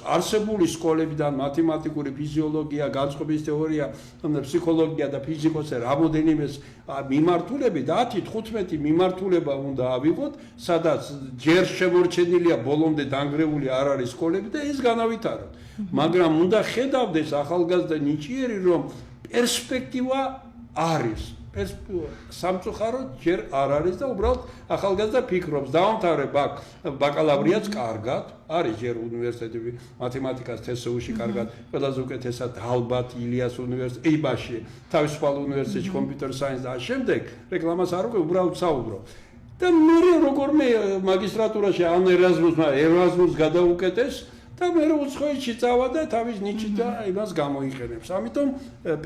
არსებული სკოლებიდან მათემატიკური ფიზიოლოგია, განწყობის თეორია, ფსიქოლოგია და ფიზიკოსე რამოდენიმე მიმართულები და 10-15 მიმართულება უნდა ავიღოთ, სადაც ჯერ შემორჩენილია ბოლომდე დანგრეული არ არის სკოლები და ეს განავითაროთ. მაგრამ უნდა ხედავდეს ახალგაზრდა ნიჭიერი, რომ პერსპექტივა არის. სამწუხაროდ ჯერ არ არის და უბრალოდ ახალგაზრდა ფიქრობს, დაამთავრებ ბაკალავრიატს კარგად, არის ჯერ უნივერსიტეტები მათემატიკას TSU-ში კარგად, ყველაზე უკეთესად ალბათ ილიას უნივერსიტეტი, EIBA-ში, თავისუფალ უნივერსიტეტში computer science და შემდეგ რეკლამას არ უკვე უბრალოდ საუბრობ. და მე როგორმე მაგისტრატურაში ან ერაზმუსს გადაუკეთეს და მე უცხოეთში წავა და თავის ნიჭით და იმას გამოიყენებს. ამიტომ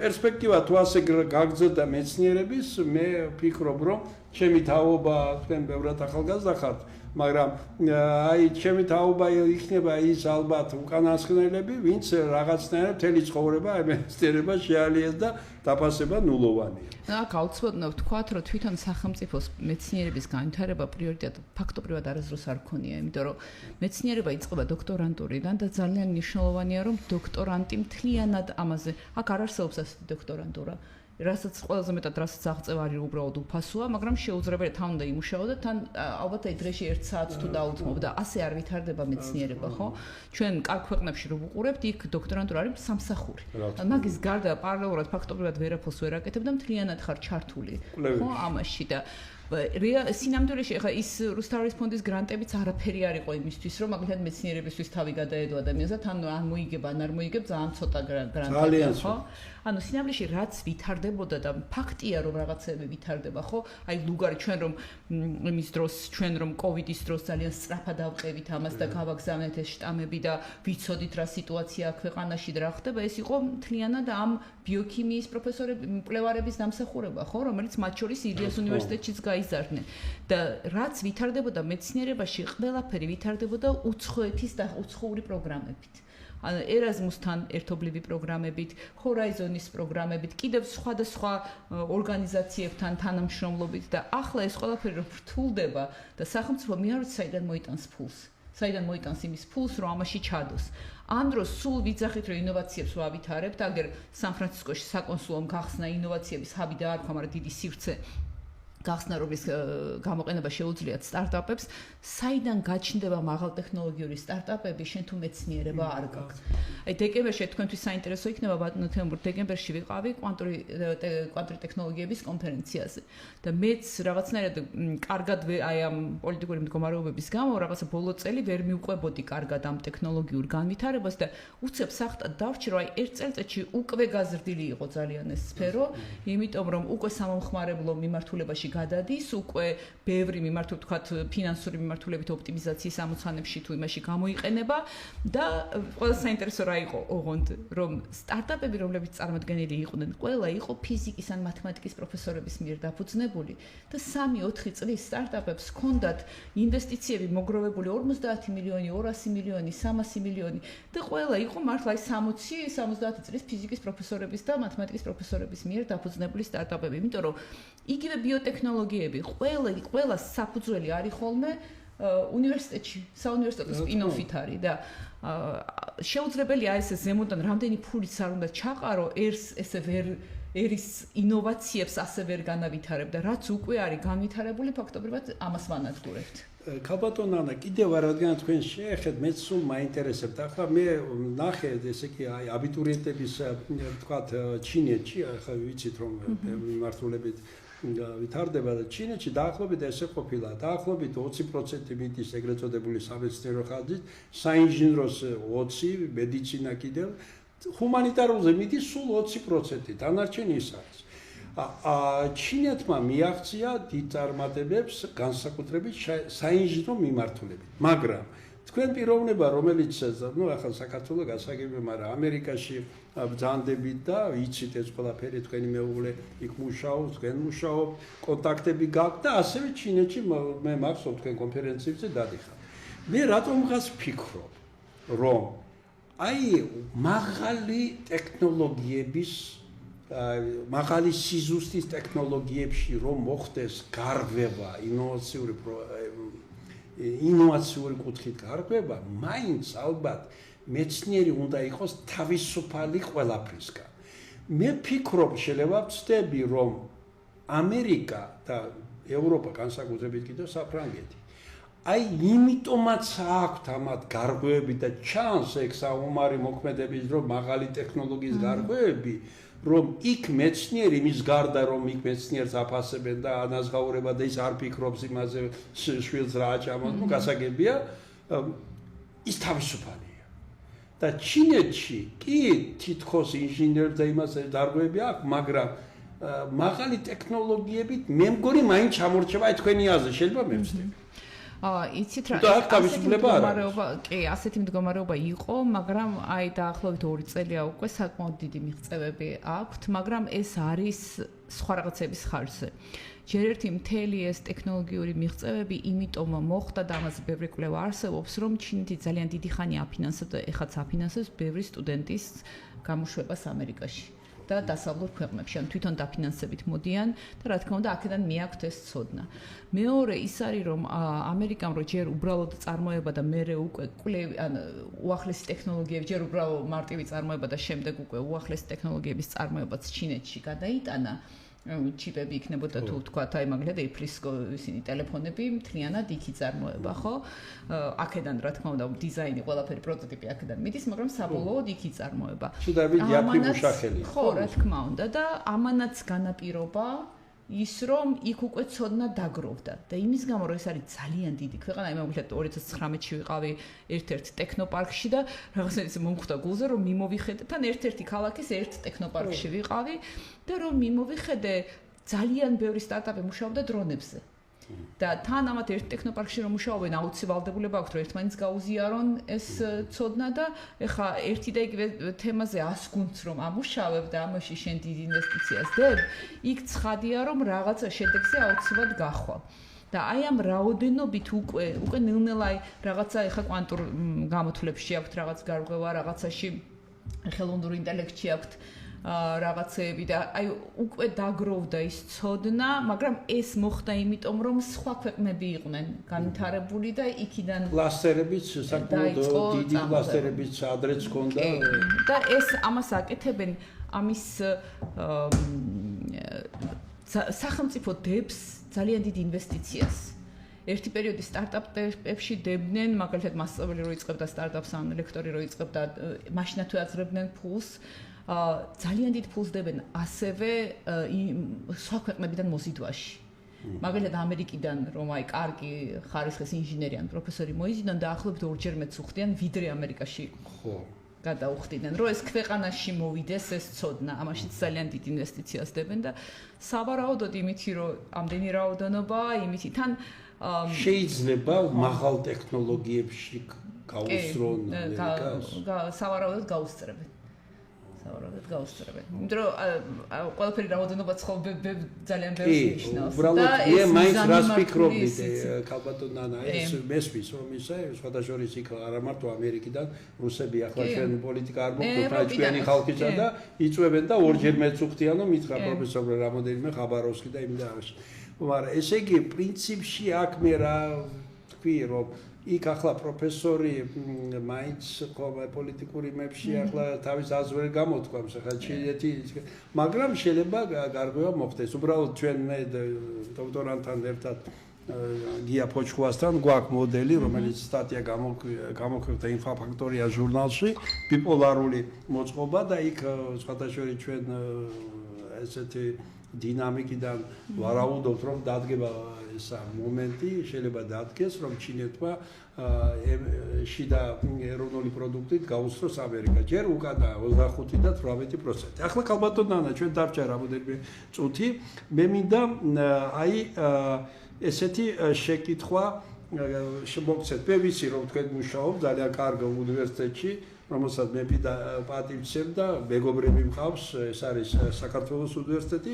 პერსპექტივა თუ ასე გაგრძელდა მეცნიერების, მე ვფიქრობ, რომ ჩემი თაობა თქვენ ბევრად ახალგაზრდა ხართ, მაგრამ აი ჩემი თაობა იქნება ის ალბათ უკანასკნელები, ვინც რაღაცნაირად მთელი ცხოვრება მეცნიერება შეალიეს და დაფასება ნულოვანია. აქ აუცილებლად ვთქვათ, რომ თვითონ სახელმწიფოს მეცნიერების განვითარება პრიორიტეტი ფაქტობრივად არასდროს არ ქონია, იმიტომ რომ მეცნიერება იწყება დოქტორანტურიდან და ძალიან მნიშვნელოვანია, რომ დოქტორანტი მთლიანად ამაზე, აქ არ არსებობს ასეთი დოქტორანტურა. რასაც ყველაზე მეტად რასაც აღწევა არის უბრალოდ უფასოა, მაგრამ შეუძლებელია თან უნდა იმუშაო და თან ალბათ აი დღეში 1 საათს თუ დაუთმობ და ასე არ ვითარდება მეცნიერება, ხო? ჩვენ კარგ ქვეყნებში რო ვუყურებთ, იქ დოქტორანტურა არის სამსახური. მაგის გარდა პარალელურად ფაქტობრივად ვერაფერს ვერ აკეთებ და მთლიანად ხარ ჩართული, ხო, ამაში და სინამდვილეში ახლა ის რუსთავის ფონდის გრანტებიც არაფერი არ იყო იმისთვის, რომ მაგალითად მეცნიერებისთვის თავი გადაედო ადამიანს და თან არ მოიგებ, ან არ მოიგებ ძალიან ცოტა გრანტები, ხო? ანუ სინამდვილეში რაც ვითარდებოდა და ფაქტია რომ რაღაცები ვითარდება, ხო? აი ლუგარი ჩვენ რომ იმის დროს, ჩვენ რომ კოვიდის დროს ძალიან სწრაფად ავყევით ამას და გავაგზავნეთ ეს შტამები და ვიცოდით რა სიტუაციაა ქვეყანაში და რა ხდება, ეს იყო მთლიანად ამ ბიოქიმიის პროფესორების, მკვლევარების დამსახურება, ხო, რომელიც მათ შორის ილიას უნივერსიტეტშიც გაიზარდნენ. და რაც ვითარდებოდა მეცნიერებაში, ყველაფერი ვითარდებოდა უცხოეთის და უცხოური პროგრამებით. ანუ ერაზმუსთან ერთობლივი პროგრამებით, ჰორაიზონის პროგრამებით, კიდევ სხვადასხვა ორგანიზაციებთან თანამშრომლობით და ახლა ეს ყველაფერი რომ რთულდება და სახელმწიფო მე არ ვიცი საიდან მოიტანს ფულს. საიდან მოიტანს იმის ფულს, რომ ამაში ჩადოს. ამ დროს სულ ვიძახით, რომ ინოვაციებს ვავითარებთ, აგერ სან-ფრანცისკოში საკონსულომ გახსნა ინოვაციების ჰაბი და არქვა, მაგრამ დიდი სივრცე გახსნა, რომლის გამოყენება შეუძლიათ სტარტაპებს, საიდან გაჩნდება მაღალტექნოლოგიური სტარტაპები, შენ თუ მეცნიერება არ გაქვს. აი დეკემბერში თქვენთვის საინტერესო იქნება ბატონო თემურ, დეკემბერში ვიყავი კვანტური ტექნოლოგიების კონფერენციაზე და მეც რაღაცნაირად კარგად აი ამ პოლიტიკური მდგომარეობების გამო რაღაცა ბოლო წელი ვერ მივყვებოდი კარგად ამ ტექნოლოგიურ განვითარებას და უცებ საერთოდ დავრჩი, რომ აი ერთ წელიწადში უკვე გაზრდილი იყო ძალიან ეს სფერო, იმიტომ რომ უკვე სამომხმარებლო მიმართულებაში გადადის, უკვე ბევრი ვთქვათ, ფინანსური მიმართულებით ოპტიმიზაციის ამოცანებში თუ იმაში გამოიყენება და ყველა საინტერესო რა იყო ოღონდ, რომ სტარტაპები, რომლებიც წარმოდგენილი იყვნენ, ყველა იყო ფიზიკის ან მათემატიკის პროფესორების მიერ დაფუძნებული და 3-4 წლის სტარტაპებს ჰქონდათ ინვესტიციები მოგროვებული 50 მილიონი, 200 მილიონი, 300 მილიონი და ყველა იყო მართლა 60-70 წლის ფიზიკის პროფესორების და მათემატიკის პროფესორების მიერ დაფუძნებული სტარტაპები, იმიტომ რომ იგივე ბიოტექნოლოგიები ყველა საფუძველი არის ხოლმე უნივერსიტეტში, საუნივერსიტეტო სპინოფით არის და შეუძლებელია ეს ზემოდან რამდენი ფულიც არ უნდა ჩაყარო, ესე ვერ ერის ინოვაციებს ასე ვერ განავითარებ და რაც უკვე არის განვითარებული, ფაქტობრივად ამას ვანადგურებთ. ქალბატონ ანა, კიდევ რადგან თქვენ შეეხეთ, მეც სულ მაინტერესებთ. ახლა მე ნახე, ესე იგი, აი აბიტურიენტების, ვთქვათ, ჩინეთში, ახლა ვიცით რომ მიმართულებით ვითარდება და ჩინეთში დაახლოებით ესე ყოფილა, დაახლოებით 20% მიდის ეგრეთ წოდებული სამეცნიერო ხარჯით, საინჟინროს 20, მედიცინა კიდევ, ჰუმანიტარულზე მიდის სულ 20%, დანარჩენი ის არის. ჩინეთმა მიაღწია დიდ წარმატებებს განსაკუთრებით საინჟინრო მიმართულებით, მაგრამ თქვენ პიროვნება, რომელიც ახლა საქართველოს გასაგებია, მაგრამ ამერიკაში ბრძანდებით და იცით ეს ყველაფერი, თქვენი მეუღლე იქ მუშაობს, თქვენ მუშაობ, კონტაქტები გაქვთ და ასევე ჩინეთში მე მახსოვს თქვენ კონფერენციებზე დადიხარ. მე რატომღაც ვფიქრობ, რომ აი მაღალი ტექნოლოგიების მაღალი სიზუსტის ტექნოლოგიებში რომ მოხდეს გარღვევა, ინოვაციური კუთხით გარღვევა, მაინც ალბათ მეცნიერი უნდა იყოს თავისუფალი ყველაფრისგან. მე ვფიქრობ, შეიძლება ვცდები, რომ ამერიკა და ევროპა, განსაკუთრებით კიდევ საფრანგეთი, აი იმიტომაც აქვთ ამათ გარღვევები და ჩანს ეგ საომარი მოქმედების, რომ მაღალი ტექნოლოგიის გარღვევები, რომ იქ მეცნიერი მის გარდა რომ იქ მეცნიერს აფასებენ და ანაზღაურება და ის არ ფიქრობს იმაზე შვილს რა აჭამოს, ну გასაგებია ის თავისუფალია. და ჩინეთში კი თითქოს ინჟინერებს და იმას დარღვევები აქვს, მაგრამ მაღალი ტექნოლოგიებით მე მგონი მაინც ჩამორჩება აი თქვენი აზრი, შეიძლება მე ვცდები. იცით რა, ასეთი მდგომარეობა იყო, მაგრამ აი დაახლოებით 2 წელია უკვე საკმაოდ დიდი მიღწევები აქვთ, მაგრამ ეს არის სხვა რაღაცების ხარჯზე. ჯერ ერთი მთელი ეს ტექნოლოგიური მიღწევები იმიტომ მოხდა და ამაზე ბევრი კვლევა არსებობს, რომ ჩინეთი ძალიან დიდი ხანი აფინანსებდა, ეხლაც აფინანსებს ბევრი სტუდენტის გამოშვებას ამერიკაში. და დასავლურ ქვეყნებში, ან თვითონ დაფინანსებით მოდიან და რა თქმა უნდა, აქედან მიაქვთ ეს ცოდნა. მეორე ის არის, რომ ამერიკამ რო ჯერ უბრალოდ წარმოება და მერე უკვე კვლევი, ან უახლესი ტექნოლოგიები, ჯერ უბრალოდ მარტივი წარმოება და შემდეგ უკვე უახლესი ტექნოლოგიების წარმოებაც ჩინეთში გადაიტანა. ჩიპები იქნებოდა თუ თქვათ, აი მაგალითად Apple-ის ისინი ტელეფონები მთლიანად იქი წარმოება, ხო? აქედან რა თქმა უნდა, დიზაინი, ყველაფერი პროტოტიპი აქედან მიდის, მაგრამ საბოლოოდ იქი წარმოება. ხო, რა თქმა უნდა და ამანაც განაპირობა ის რომ იქ უკვე ცოდნა დაგროვდა და იმის გამო რომ ეს არის ძალიან დიდი ქვეყანა, აი მაგალითად 2019-ში ვიყავი ერთ-ერთ ტექნოპარკში და რაღაცა მომხვდა გულზე რომ მიმოვიხედე, თან ერთ-ერთი ქალაქის ერთ ტექნოპარკში ვიყავი და რომ მიმოვიხედე ძალიან ბევრი სტარტაპი მუშაობდა დრონებზე. და თან ამათ ერთ ტექნოპარკში რომ მუშაობენ, აუცილებლობა აქვს რომ ერთმანეთს გაუზიარონ ეს ცოდნა და ეხა ერთი და იგივე თემაზე 100 გუნდს რომ ამუშავებ და ამაში შენ დიდ ინვესტიციას დებ, იქ ცხადია რომ რაღაცა შედეგზე აუცილებლად გახვალ. და აი ამ რაოდენობით უკვე ნელ-ნელა აი რაღაცა ეხა კვანტურ გამოთვლებში აქვს რაღაც გარღვევა, რაღაცაში ხელოვნური ინტელექტში აქვს რაღაცეები და აი უკვე დაგროვდა ის ცოდნა, მაგრამ ეს მოხდა იმიტომ, რომ სხვა ქვეყნები იყვნენ განვითარებული და იქიდან კლასტერებიც საკმაოდ დიდი კლასტერებიც ადრეც ჰქონდა და ეს ამას აკეთებენ ამის სახელმწიფო დებს ძალიან დიდ ინვესტიციას. ერთი პერიოდი სტარტაპებში დებდნენ, მაგალითად მასწავლებელი რო იწყებდა სტარტაპს, ან ლექტორი რო იწყებდა, მაშინათვე აძლევდნენ ფულს. ძალიან დიდ ფულს დებენ ასევე სხვა ქვეყნებიდან მოზიდვაში. მაგალითად ამერიკიდან რომ აი კარგი ხარისხის ინჟინერი ან პროფესორი მოიზიდონ და ახლობთ ორჯერ მეც უხდიან ვიდრე ამერიკაში. ხო. გადაუხდიდნენ, რომ ეს ქვეყანაში მოვიდეს ეს ცოდნა, ამაშიც ძალიან დიდ ინვესტიციას დებენ და სავარაუდოდ იმითი რომ ამდენი რაოდენობა, იმითი თან შეიძლება მაღალ ტექნოლოგიებში გაუსწრონ ამერიკას. სავარაუდოდ გაუსწრებენ. სავარაუდოდ გაუსწრებენ. იმიტომ რომ ყველაფერი რაოდენობა ძალიან ბევრს ნიშნავს. და მე მაინც რას ვფიქრობდი, ქალბატონ ნანა, ეს მესმის რომ ისე სხვადასხვა იქ არა მარტო ამერიკიდან რუსები ახლა ჩვენ პოლიტიკა არ მოხდა ჩვენი ხალხისა და იწვევენ და ორჯერ მეც უხდიან რომ მითხრა პროფესორი რამოდენიმე ხაბაროვსკი და იმ და ამაში. მაგრამ ესე იგი პრინციპში აქ მე რა თქვი რომ იქ ახლა პროფესორი მაინც პოლიტიკური მებში ახლა თავის აზრს გამოთქვამს ახლა ჩინეთი, მაგრამ შეიძლება გარღვევა მოხდეს. უბრალოდ ჩვენ მე დოქტორანტთან ერთად გია ფოჩხუასთან გვაქვს მოდელი, რომელიც სტატია გამოქვეყნდა ინფოფაქტორია ჟურნალში, ბიპოლარული მოწყობა და იქ სხვადასხვა ჩვენ ესეთი დინამიკიდან ვარაუდობთ, რომ დადგება ეს მომენტი, შეიძლება დადგეს, რომ ჩინეთმა შიდა ეროვნული პროდუქტით გაუსწროს ამერიკა. ჯერ უკანა 25 და 18%. ახლა ქალბატონ ნანა, ჩვენ დარჩა რამოდენიმე წუთი. მე მინდა აი ესეთი შეკითხვა შემოგცეთ. მე ვიცი, რომ თქვენ მუშაობთ ძალიან კარგ უნივერსიტეტში, რომელსაც მე პატივცემ და მეგობრები მყავს, ეს არის საქართველოს უნივერსიტეტი.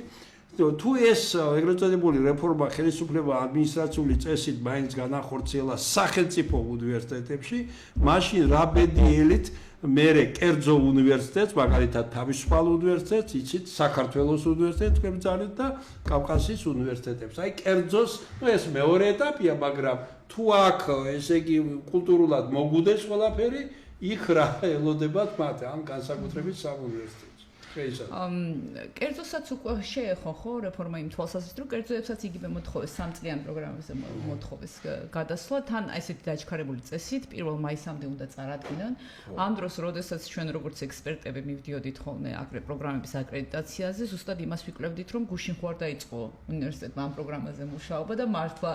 თუ ეს ეგრეთ წოდებული რეფორმა ხელისუფლება ადმინისტრაციული წესით მაინც განახორციელა სახელმწიფო უნივერსიტეტებში, მაშინ რა ბედიელით მერე კერძო უნივერსიტეტს, მაგალითად თავისუფალ უნივერსიტეტს, იცით, საქართველოს უნივერსიტეტს კერძალით და კავკასიის უნივერსიტეტებს. აი კერძოს, ეს მეორე ეტაპია, მაგრამ თუ აქ ესე იგი კულტურულად მოგუდეს ყველაფერი, იქ რა ელოდებათ მათ ამ განსაკუთრებით სამ უნივერსიტეტს. კერძოსაც უკვე შეეხო ხო რეფორმა იმ თვალსაზრისით, რომ კერძოებსაც იგივე მოთხოვეს სამწლიან პროგრამებზე მოთხოვეს გადასვლა, თან აი ესეთი დაჩქარებული წესით 1 მაისამდე უნდა წარადგინონ. ამ დროს, როდესაც ჩვენ როგორც ექსპერტები მივდიოდით ხოლმე აგრე პროგრამების აკრედიტაციაზე, ზუსტად იმას ვიკლებდით, რომ გუშინ ხوار დაიწყო უნივერსიტეტმა ამ პროგრამაზე მუშაობა და მართლა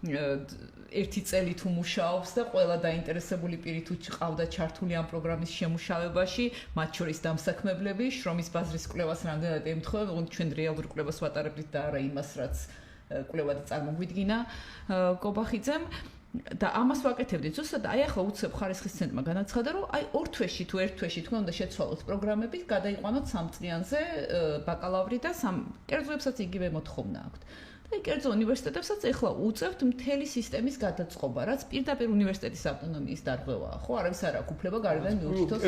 ერთი წელი თუ მუშაობს და ყველა დაინტერესებული პირი თუ ყავდა ჩართული ამ პროგრამის შემუშავებაში, მათ შორის დამსაქმებლები, შრომის ბაზრის კვლევას რამდენად ემთხვევა, ჩვენ რეალურ კვლევას ვატარებდით და არა იმას, რაც კვლევა და წარმოგვიდგინა კობახიძემ. და ამას ვაკეთებდით. ზუსტად აი ახლა უცებ ხარისხის ცენტრმა განაცხადა, რომ აი 2 თვეში თუ 1 თვეში თქვენ უნდა შეცვალოთ პროგრამები, გადაიყვანოთ 3 წლიანზე ბაკალავრი და კერძოებსაც იგივე მოთხოვნა აქვთ. და კერძო უნივერსიტეტებსაც ეხლა უწევთ მთელი სისტემის გადაწყობა, რაც პირდაპირ უნივერსიტეტის ავტონომიის დარღვევაა, ხო? არავის არ აქვს უფლება გარედან მიუთითოს.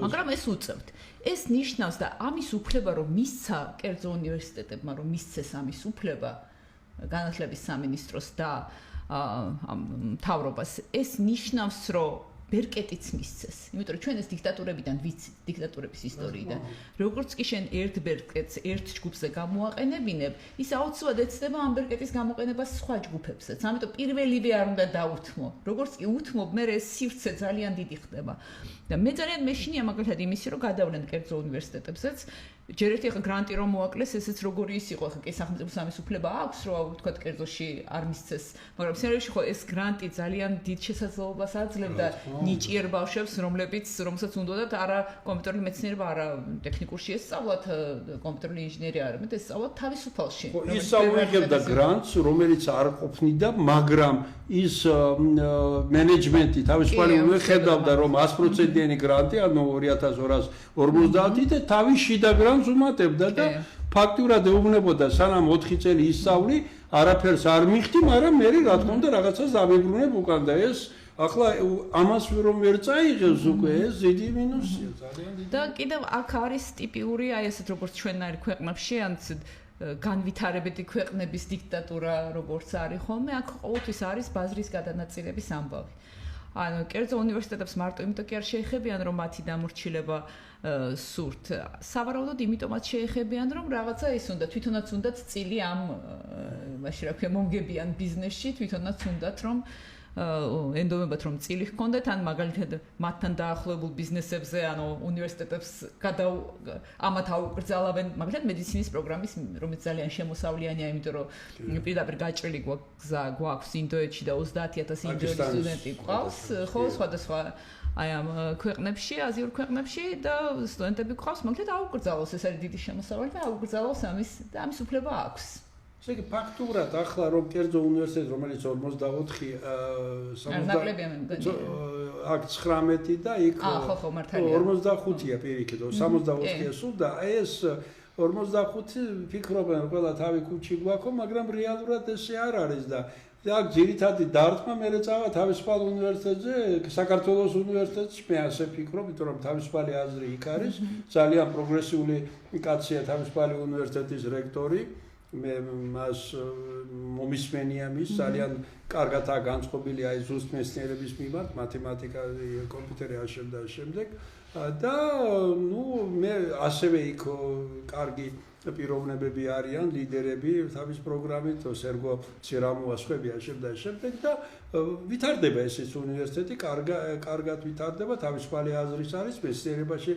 მაგრამ ეს უწევთ. ეს ნიშნავს და ამის უფლება რომ მისცა კერძო უნივერსიტეტებმა, რომ მისცეს ამის უფლება განათლების სამინისტროს და მთავრობას, ეს ნიშნავს, რომ ბერკეტიც მისცეს. იმიტომ რომ ჩვენ ეს დიქტატურებიდან ვიცით, დიქტატურების ისტორიიდან. როგორც კი შენ ერთ ბერკეტს ერთ ჯგუფზე გამოაყენებინებ, ის აუცილებლად ეცდება ამ ბერკეტის გამოყენებას სხვა ჯგუფებსაც. ამიტომ პირველივე არ უნდა დაუთმო. როგორც კი უთმობ, მე ეს სივრცე ძალიან დიდი ხდება. და მე ძალიან მეშინია მაგალითად იმისი, რომ გადავლენ კერძო უნივერსიტეტებსაც. ჯერ ერთი ახლა გრანტი რომ მოაკლეს, ესეც როგორი ის იყო, ახლა კი სახელმწიფო სამის უფლება აქვს, რომ თქვა კერძოში არ მისცეს, მაგრამ სინერგიაში ხო ეს გრანტი ძალიან დიდ შესაძლებლობას აძლევდა ნიჭიერ ბავშვებს, რომელსაც უნდათ არა კომპიუტერული მეცნიერება, არა ტექნიკურში ესწავლათ, კომპიუტერული ინჟინერია არ ამეთ ესწავლათ თავისუფალში. ისწავლებდა გრანტს, რომელიც არ ყოფნიდა, მაგრამ ის მენეჯმენტი თავისუფალი ხედავდა, რომ 100%-იანი გრანტი, ანუ 2250 და თავის შიდა გრანტს უმატებდა და ფაქტურად ეუბნებოდა, სანამ 4 წელი ისწავლი, არაფერს არ მიხდი, მაგრამ მე რა თქმა უნდა რაღაცას დავიბრუნებ უკან და ეს ახლა ამას რომ ვერ წაიღებს უკვე ეს დიდი მინუსია ძალიან დიდი. და კიდევ აქ არის ტიპიური აი ესეთ როგორც ჩვენნაირ ქვეყნებში, ან განვითარებადი ქვეყნების დიქტატურა როგორც არის ხოლმე, აქ ყოველთვის არის ბაზრის გადანაწილების ამბავი. ანუ კერძო უნივერსიტეტებს მარტო იმიტომ კი არ შეეხებიან, რომ მათი დამორჩილება სურთ. სავარაუდოდ იმიტომაც შეეხებიან, რომ რაღაცა ის უნდა, თვითონაც უნდათ წილი ამ მაშინ რა ქვია მომგებიან ბიზნესში, თვითონაც უნდათ რომ ენდომებათ რომ წილი ჰქონდეთ, ან მაგალითად მათთან დაახლოებულ ბიზნესებზე, ანუ უნივერსიტეტებს ამათ აუკრძალავენ, მაგალითად მედიცინის პროგრამის, რომელიც ძალიან შემოსავლიანია, იმიტომ რომ პირდაპირ გაჭრილი გვაქვს ინდოეთში და 30000 ინდოელი სტუდენტი გვყავს, ხო, სხვადასხვა აი ამ ქვეყნებში, აზიურ ქვეყნებში და სტუდენტები გვყავს, მაგალითად აუკრძალოს, ეს არის დიდი შემოსავალი და აუკრძალოს ამის უფლება აქვს. ესე იგი ფაქტურად ახლა რომ კერძო უნივერსიტეტი, რომელიც 44 აქ 19 და იქ 45-ია პირიქით, 64-ია სულ და ეს 45 ფიქრობენ რომ ყველა თავი კუჩი გვაქვს, მაგრამ რეალურად ესე არ არის და აქ ძირითადი დარტყმა მე წავა თავისუფალ უნივერსიტეტზე, საქართველოს უნივერსიტეტში, მე ასე ფიქრობ, იმიტომ რომ თავისუფალი აზრი იქ არის, ძალიან პროგრესიული კაცია თავისუფალი უნივერსიტეტის რექტორი. მე მას მომისმენია მის ძალიან კარგადაა განწყობილი აი ზუსტ მეცნიერების მიმართ, მათემატიკა, კომპიუტერი აშენდა შემდეგ და მე ასევე იქ კარგი პიროვნებები არიან, ლიდერები თავის პროგრამით, სერგო ცირამოვა სხვები აშენდა შემდეგ და ვითარდება ესეც უნივერსიტეტი, კარგად ვითარდება, თავისუფალი აზრის არის მეცნიერებაში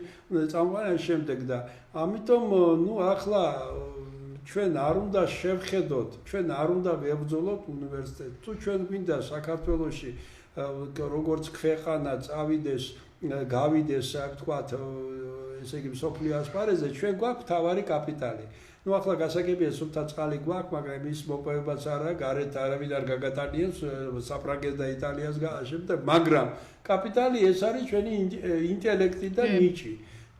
წამყვანი შემდეგ და ამიტომ ახლა ჩვენ არ უნდა შევხედოთ, ჩვენ არ უნდა ვებრძოლოთ უნივერსიტეტს. თუ ჩვენ გვინდა საქართველოში როგორც ქვეყანა წავიდეს, გავიდეს, ასე ვთქვათ, ესე იგი მსოფლიო ასპარეზზე, ჩვენ გვაქვს მთავარი კაპიტალი. ახლა გასაგებია, სულთა წყალი გვაქვს, მაგრამ ის მოპოვებაც არა, გარეთ არავინ არ გაგატანიებს, საფრანგეთს და იტალიას გააშენებთ, მაგრამ კაპიტალი ეს არის ჩვენი ინტელექტი და ნიჭი.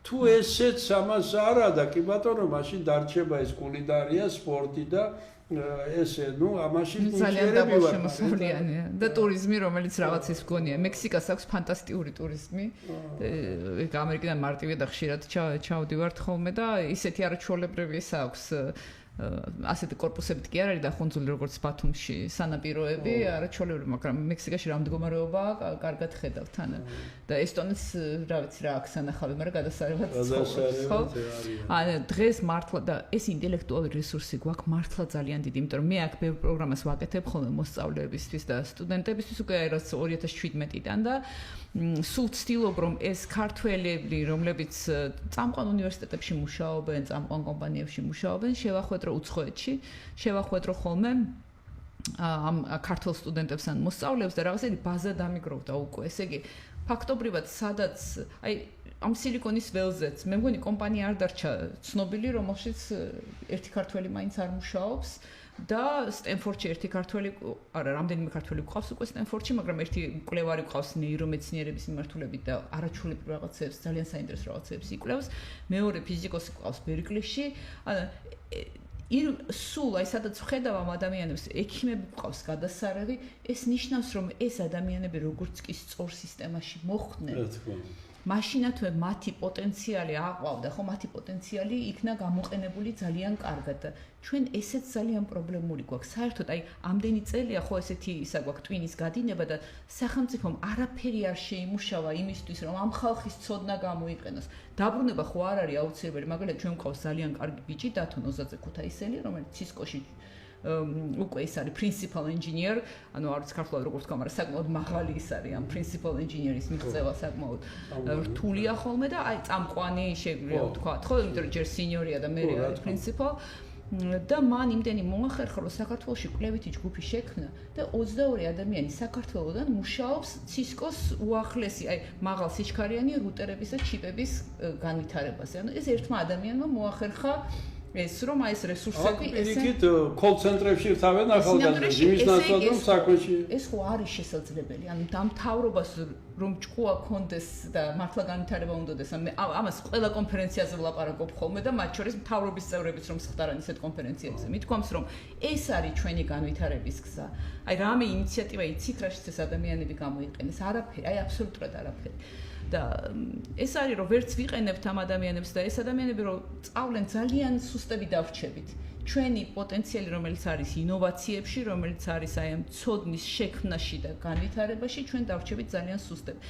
თუ ესეც ამას არა და კი ბატონო, მაშინ დარჩება ეს კულინარია, სპორტი და ესე, ამაში ძალიან შემოსავლიანია და ტურიზმი, რომელიც რაღაც ის მგონია. მექსიკას აქვს ფანტასტიკური ტურიზმი. ამერიკიდან მარტივია და ხშირად ჩავდივართ ხოლმე და ისეთი არაჩვეულებრივი ის აქვს ასეთი კორპუსებით კი არ არის დახუნძული როგორც ბათუმში სანაპიროები, არაჩვეულებრივი, მაგრამ მექსიკაში რა მდგომარეობაა, კარგად ხედავთ თან. და ესტონეთს რა ვიცი რა აქვს ანახავი, მაგრამ გადასარევად ცხოვრობს, ხო? დღეს მართლა და ეს ინტელექტუალური რესურსი გვაქვს მართლა ძალიან დიდი, იმიტომ რომ მე აქ ბევრ პროგრამას ვაკეთებ ხოლმე მოსწავლეებისთვის და სტუდენტებისთვის უკვე 2017-დან და სულ ვცდილობ რომ ეს ქართველები, რომლებიც წამყვან უნივერსიტეტებში მუშაობენ, წამყვან კომპანიებში მუშაობენ, შევახვედრო უცხოეთში, შევახვედრო ხოლმე ამ ქართულ სტუდენტებს ან მოსწავლეებს და რაღაცა ბაზა დამიგროვდა უკვე. ესე იგი, ფაქტობრივად სადაც აი ამ სილიკონის ველზეც მე მგონი კომპანია არ დარჩა ცნობილი, რომელშიც ერთი ქართველი მაინც არ მუშაობს. და სტენფორდში ერთი ქართველი, არა, რამდენიმე ქართველი გვყავს უკვე სტენფორდში, მაგრამ ერთი მკვლევარი გვყავს ნეირომეცნიერების მიმართულებით და არაჩვეულებრივ რაღაცებს, ძალიან საინტერესო რაღაცებს იკვლევს. მეორე ფიზიკოსი გვყავს ბერკლიში. სულ აი სადაც ვხედავ ამ ადამიანებს, ექიმები გვყავს გადასარევი, ეს ნიშნავს რომ ეს ადამიანები როგორც კი სწორ სისტემაში მოხვდნენ. მაშინათვე მათი პოტენციალი აყვავდა, ხო, მათი პოტენციალი იქნა გამოყენებული ძალიან კარგად და ჩვენ ესეც ძალიან პრობლემური გვაქვს. საერთოდ აი ამდენი წელია ხო ესეთი ისა გვაქვს ტვინის გადინება და სახელმწიფომ არაფერი არ შეიმუშავა იმისთვის, რომ ამ ხალხის ცოდნა გამოიყენოს. დაბრუნება ხო არ არის აუცილებელი, მაგალითად ჩვენ გვყავს ძალიან კარგი ბიჭი დათო ნოზაძე ქუთაისელი, რომელიც ცისკოში უკვე ის არის principal engineer, ანუ არ ვიცი ქართულად როგორ თქვა, მაგრამ საკმაოდ მაღალი ის არის ამ principal engineer-ის მიღწევა საკმაოდ რთულია ხოლმე და აი წამყვანი შეგვიძლია ვთქვათ, ხო, იმიტომ რომ ჯერ სინიორია და მე არის principal და მან იმდენი მოახერხა, რომ საქართველოში კვლევითი ჯგუფი შექმნა და 22 ადამიანი საქართველოდან მუშაობს ცისკოს უახლესი, აი მაღალ სიჩქარიანი რუტერების და ჩიპების განვითარებაზე. ანუ ეს ერთმა ადამიანმა მოახერხა ეს რომ აი ეს რესურსები ესეთ კოლ ცენტრებში ირთავენ ახალგაზრდებს იმის ნაცვლად რომ საქმეში ეს ხო არის შესაძლებელი ანუ დამთავრებას რომ ჭკუა კონდეს და მართლა განვითარება უნდადეს ამას ყველა კონფერენციაზე ვლაპარაკობ ხოლმე და მათ შორის მთავრობის წევრებიც რომ ხდარან ისეთ კონფერენციებზე მithქვამს რომ ეს არის ჩვენი განვითარების გზა აი რამე ინიციატივა იცით რაშიც ეს ადამიანები გამოიყენეს არაფერი აი აბსოლუტურად არაფერი და ეს არის რომ ვერც ვიყენებთ ამ ადამიანებს და ეს ადამიანები რომ წავლენ ძალიან სუსტები დავრჩებით ჩვენი პოტენციალი რომელიც არის ინოვაციებში რომელიც არის აი ამ ცოდნის შექმნაში და განვითარებაში ჩვენ დავრჩებით ძალიან სუსტები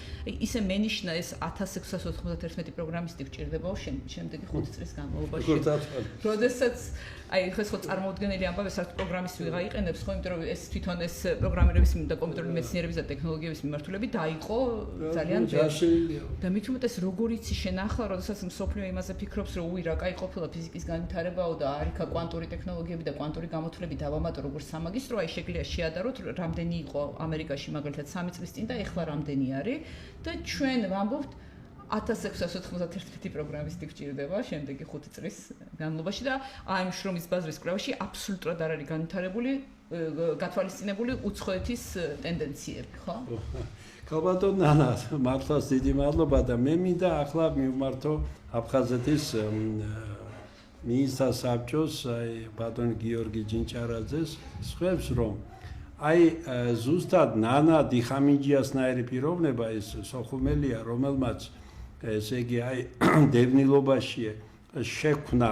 ისე მენიშნა ეს 1691 პროგრამისტი გვჭირდებაო შემდეგი 5 წლის განმავლობაში როდესაც აი ხო წარმოუდგენელი ამბავი საერთოდ პროგრამის ვიღა იყენებს ხო იმიტომ რომ ეს თვითონ ეს პროგრამირების და კომპიუტერული მეცნიერების და ტექნოლოგიების მიმართულებით დაიყო ძალიან ბევრი და მით უმეტეს როგორ იცი შენახლა როდესაც მსოფლიო იმაზე ფიქრობს რომ უი რა კაი ყოფილა ფიზიკის განვითარებაო და არიქა კვანტური ტექნოლოგიები და კვანტური გამოთვლები დავამატო როგორც სამაგისტრო აი შეგვიძლია შეადაროთ რამდენი იყო ამერიკაში მაგალითად 3 წლის წინ და ეხლა რამდენი არის და ჩვენ ვამბობთ 1691 პროგრამისტი გვჭირდება შემდეგი 5 წლის განმავლობაში და აი ამ შრომის ბაზრის კვლევაში აბსოლუტურად არ არის განვითარებული გათვალისწინებული უცხოეთის ტენდენციები, ხო? ქალბატონ ნანა, მართლაც დიდი მადლობა და მე მინდა ახლა მივმართო აფხაზეთის მინისტრთა საბჭოს, აი ბატონ გიორგი ჯინჭარაძეს, სხვებს რომ აი ზუსტად ნანა დიხამინჯიასნაირი პიროვნება ეს სოხუმელია, რომელმაც ესე იგი აი დევნილობაში შექმნა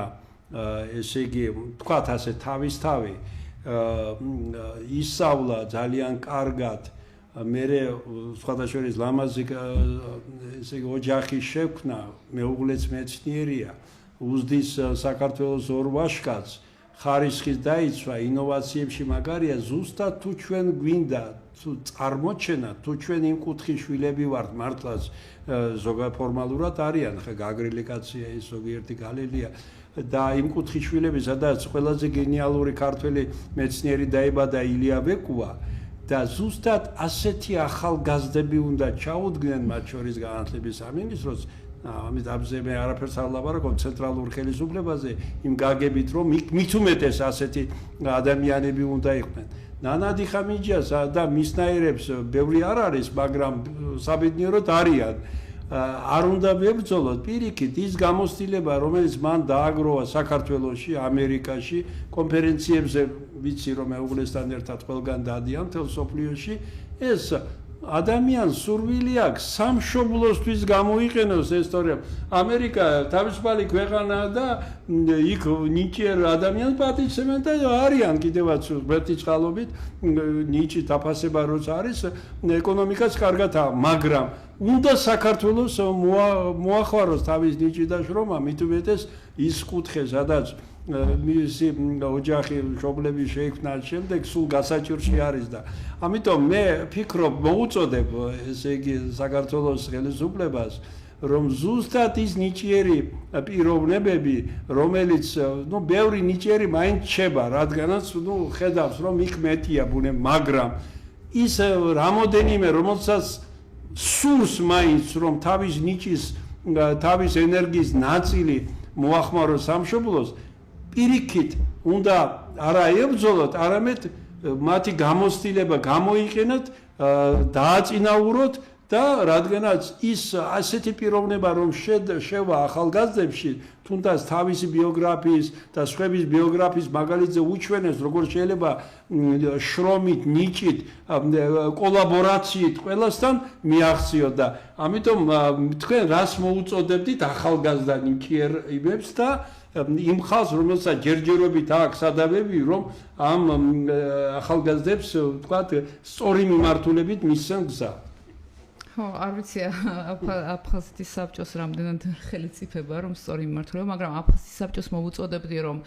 ესე იგი თქვათ ასე თავისთავი ისავლა ძალიან კარგად მე სხვადასხვა ლამაზი ესე იგი ოჯახის შექმნა მეუღლეც მეცნიერია უზდის საქართველოს ორ ვაჟკაცს ხარისხის დაიცვა ინოვაციებში მაგარია ზუსტად თუ ჩვენ გვინდა თუ წარმოჩენა თუ ჩვენ იმ კუთხის შვილები ვართ მართლაც ზოგადად არიან ხა გაგრილი კაცია ის ზოგიერთი გალილია და იმ კუთხის შვილები სადაც ყველაზე გენიალური ქართველი მეცნიერი დაიბადა ილია ვეკუა და ზუსტად ასეთი ახალგაზრდები უნდა ჩაუდგნენ მათ შორის განათლების სამინისტროს ამით აბზე მე არაფერს არ ლაპარაკობ ცენტრალურ ხელისუფლებაზე იმ გაგებით რომ მით უმეტეს ასეთი ადამიანები უნდა იყვნენ ნანადი ხამიჯას და მისნაირებს ბევრი არ არის მაგრამ საბედნიეროდ არიან არ უნდა ვებრძოლოთ პირიქით ის გამოცდილება რომელიც მან დააგროვა საქართველოში ამერიკაში კონფერენციებზე ვიცი რომ მეუღლესთან ერთად ყველგან დადიან მთელ სოფლიოში ეს ადამიანს სურვილი აქვს სამშობლოსთვის გამოიყენოს ეს ისტორია ამერიკა თავისუფალი ქვეყანაა და იქ ნიჭიერ ადამიანს პატივცემენ და არიან კიდევაც ერთი წყალობით ნიჭი დაფასება როცა არის ეკონომიკაც კარგადაა მაგრამ უნდა საქართველოს მოახაროს თავის ნიჭი და შრომა მით უმეტეს ის კუთხე სადაც მისი ოჯახი მშობლები შეიქმნა შემდეგ სულ გასაჭირში არის და ამიტომ მე ფიქრობ მოუწოდებ ესე იგი საქართველოს ხელისუფლებას რომ ზუსტად ის ნიჭიერი პიროვნებები რომელიც ბევრი ნიჭიერი მაინც ჩება რადგანაც ხედავს რომ იქ მეტია ბუნე მაგრამ ის რამოდენიმე რომელსაც სურს მაინც რომ თავის ნიჭის თავის ენერგიის ნაწილი მოახმაროს სამშობლოს პირიქით უნდა არა ებრძოლოთ არამედ მათი გამოცდილება გამოიყენოთ დააწინაუროთ და რადგანაც ის ასეთი პიროვნება რომ შევა ახალგაზრდებში თუნდაც თავისი ბიოგრაფიის და სხვების ბიოგრაფიის მაგალითზე უჩვენეს როგორ შეიძლება შრომით ნიჭით კოლაბორაციით ყველასთან მიაღწიოთ და ამიტომ თქვენ რას მოუწოდებდით ახალგაზრდა ნიჭიერებს და იმ ხალხს რომელსაც ჯერჯერობით აქვს სადავები რომ ამ ახალგაზრდებს ვთქვათ სწორი მიმართულებით მისცენ გზა ხო არ ვიცი აფხაზეთის საბჭოს რამდენად ხელისუფლება რომ სწორი მიმართულება მაგრამ აფხაზეთის საბჭოს მოვუწოდებდი რომ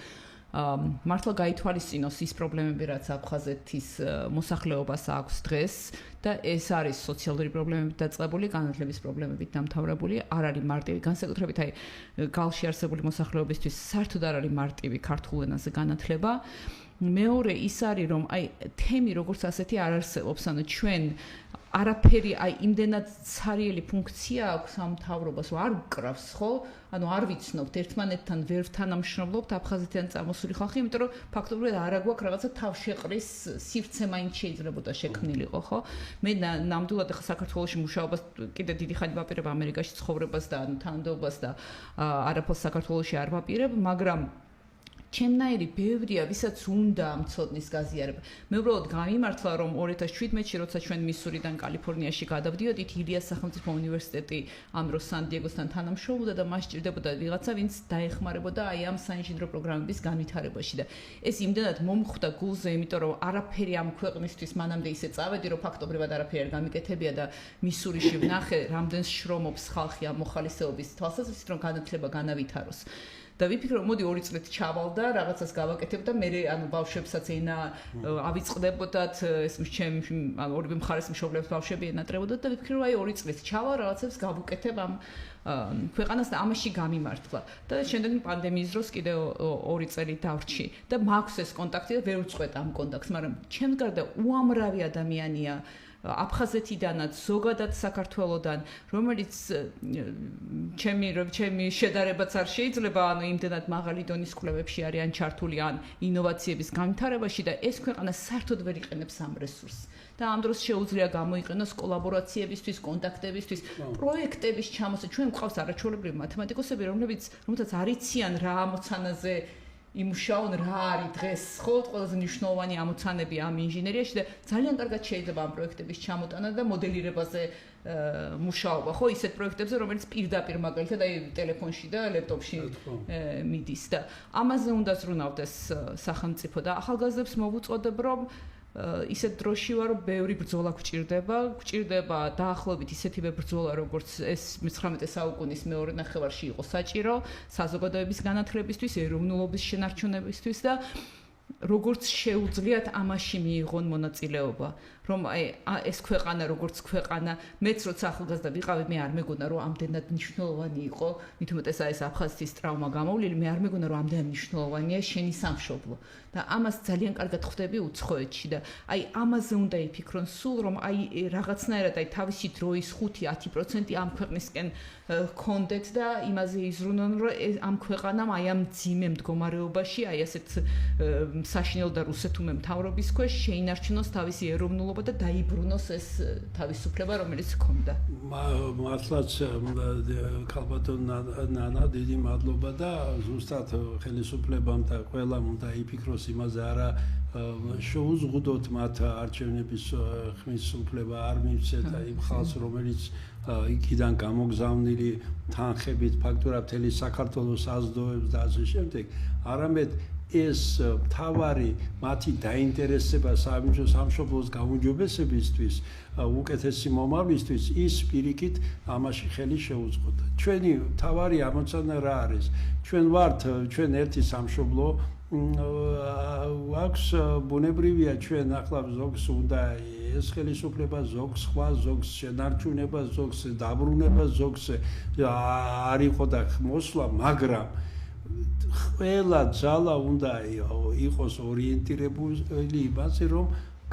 მართლა გაითვალისწინოს ის პრობლემები რაც აფხაზეთის მოსახლეობას აქვს დღეს და ეს არის სოციალური პრობლემებით დაწყებული, განათლების პრობლემებით დამთავრებული, არ არის მარტივი, განსაკუთრებით აი გალში არსებული მოსახლეობისთვის საერთოდ არ არის მარტივი ქართულ ენაზე განათლება. მეორე ის არის რომ აი თემი როგორც ასეთი არ არსებობს, ანუ ჩვენ არაფერი აი იმდენად ცარიელი ფუნქცია აქვს ამ მთავრობას, რომ არ უკრავს, ხო? ანუ არ ვიცნობთ ერთმანეთთან ვერ თანამშრომლობთ აფხაზეთიდან წამოსული ხალხი, იმიტომ რომ ფაქტობრივად არ აგვაქვს რაღაცა თავშეყრის სივრცე მაინც შეიძლებოდა შექმნილიყო, ხო? მე ნამდვილად ახლა საქართველოში მუშაობას კიდე დიდი ხანი ვაპირებ ამერიკაში ცხოვრებას და თანამდებობას და არაფერს საქართველოში არ ვაპირებ, მაგრამ ჩემნაირი ბევრია, ვისაც უნდა ამ ცოდნის გაზიარება. მე უბრალოდ გამიმართლა, რომ 2017-ში, როცა ჩვენ მისურიდან კალიფორნიაში გადავდიოდით, ილიას სახელმწიფო უნივერსიტეტი ამ დროს სან-დიეგოსთან თანამშრომლობდა და მას სჭირდებოდა ვიღაცა, ვინც დაეხმარებოდა აი ამ საინჟინრო პროგრამების განვითარებაში და ეს იმდენად მომხვდა გულზე, იმიტომ რომ არაფერი ამ ქვეყნისთვის მანამდე ისე წავედი, რომ ფაქტობრივად არაფერი არ გამიკეთებია და მისურიში ვნახე, რამდენს შრომობს ხალხი ამ მოხალისეობის თვალსაზრისით, რომ განათლება განავითაროს. და ვიფიქრე, მოდი 2 წლით ჩავალ და რაღაცას გავაკეთებ და მე ანუ ბავშვებსაც ენა ავიწყდებოდათ, ეს ჩემ ორივე მხარეს მშობლებს ბავშვები ენატრებოდათ და ვიფიქრე, რომ აი 2 წლით ჩავალ, რაღაცებს გავუკეთებ ამ ქვეყანას და ამაში გამიმართლა. და შემდეგ პანდემიის დროს კიდე 2 წელი დავრჩი და მაქვს ეს კონტაქტი და ვერ ვწყვეტ ამ კონტაქტს, მაგრამ ჩემს გარდა უამრავი ადამიანია აფხაზეთიდანაც ზოგადად საქართველოსდან რომელიც ჩემი შედარებაც არ შეიძლება ანუ იმდენად მაღალი დონის კვლევებში არიან ჩართული ან ინოვაციების განვითარებაში და ეს ქვეყანა საერთოდ ვერ იყენებს ამ რესურსს და ამ დროს შეუძლია გამოიყენოს კოლაბორაციებისთვის, კონტაქტებისთვის, პროექტების ჩამოსა. ჩვენ გვყავს არაჩვეულებრივი მათემატიკოსები, რომლებიც არ იციან რა ამოცანაზე იმუშაონ რა არის დღეს ხო ყველაზე მნიშვნელოვანი ამოცანები ამ ინჟინერიაში და ძალიან კარგად შეიძლება ამ პროექტების ჩამოტანა და მოდელირებაზე მუშაობა ხო ისეთ პროექტებზე რომელიც პირდაპირ მაგალითად აი ტელეფონში და ლეპტოპში მიდის და ამაზე უნდა ზრუნავდეს სახელმწიფო და ახალგაზრდებს მოვუწოდებ რომ ისეთ დროში ვარ რომ ბევრი ბრძოლა გვჭირდება დაახლოებით ისეთივე ბრძოლა როგორც ეს 19 საუკუნის მეორე ნახევარში იყო საჭირო საზოგადოების განათლებისთვის ეროვნულობის შენარჩუნებისთვის და როგორც შეუძლიათ ამაში მიიღონ მონაწილეობა რომ აი ეს ქვეყანა როგორც ქვეყანა მეც როცა ახალგაზრდა ვიყავი მე არ მეგონა რომ ამდენად მნიშვნელოვანი იყო მით უმეტეს აი ეს აფხაზეთის ტრავმა გამოვლილი მე არ მეგონა რომ ამდენად მნიშვნელოვანია შენი სამშობლო და ამას ძალიან კარგად ხვდები უცხოეთში და აი ამაზე უნდა იფიქრონ სულ რომ აი რაღაცნაირად აი თავისი დროის 5-10% ამ ქვეყნისკენ კონდეთ და იმაზე იზრუნონ რომ ამ ქვეყანამ აი ამ ძიმე მდგომარეობაში აი ასეთ საშინელ და რუსეთუმე მთავრობის ქვეშ შეინარჩუნოს თავისი ეროვნულობა და დაიბრუნოს ეს თავისუფლება რომელიც ჰქონდა. მართლაც ქალბატონ ნანა დიდი მადლობა და ზუსტად ხელისუფლებამ და ყველამ უნდა იფიქროს იმაზე არა შეუზღუდოთ მათ არჩევნების ხმის უფლება არ მივცეთ იმ ხალხს რომელიც იქიდან გამოგზავნილი თანხებით ფაქტურად მთელი საქართველოს საზრდოობს და ასე შემდეგ არამედ ეს თავარი მათი დაინტერესება სამშობლოს გაუმჯობესებისთვის უკეთესი მომავლისთვის ის პირიქით ამაში ხელი შეუწყოთ. ჩვენი თავარი ამოცანა რა არის? ჩვენ ერთი სამშობლო აქვს ბუნებრივია ჩვენ ახლა ზოგს უნდა ეს ხელისუფლება ზოგს სხვა ზოგს შენარჩუნება ზოგს დაბრუნება ზოგს არ იყო და მოსვლა მაგრამ ყველა ძალა უნდა იყოს ორიენტირებული იმაზე რომ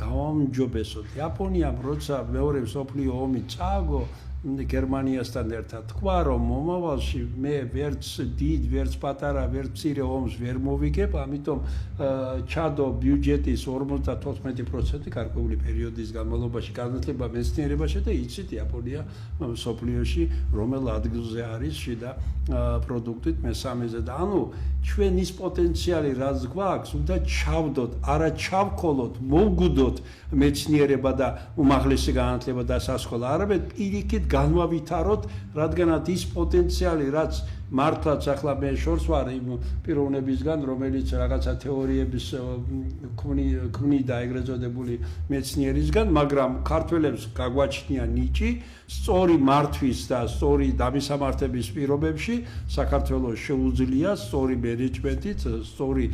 გავამჯობესოთ. იაპონიამ როცა მეორე მსოფლიო ომი წააგო გერმანიასთან ერთად თქვა რომ მომავალში მე ვერც დიდ ვერც პატარა ვერც მცირე ომს ვერ მოვიგებ ამიტომ ჩადო ბიუჯეტის 54% გარკვეული პერიოდის განმავლობაში განათლება მეცნიერებაში და იცით იაპონია მსოფლიოში რომელ ადგილზე არის შიდა პროდუქტით მესამეზე და ანუ ჩვენ ის პოტენციალი რაც გვაქვს უნდა ჩავდოთ არა ჩავქოლოთ მოვგუდოთ მეცნიერება და უმაღლესი განათლება და სასკოლა არამედ პირიქით განვავითაროთ რადგანაც ის პოტენციალი რაც მართლაც ახლა მე შორს ვარ იმ პიროვნებისგან რომელიც რაღაცა თეორიების ქმნიდა ეგრეთ წოდებული მეცნიერისგან მაგრამ ქართველებს გაგვაჩნია ნიჭი სწორი მართვის და სწორი დამისამართების პირობებში საქართველოს შეუძლია სწორი მენეჯმენტით სწორი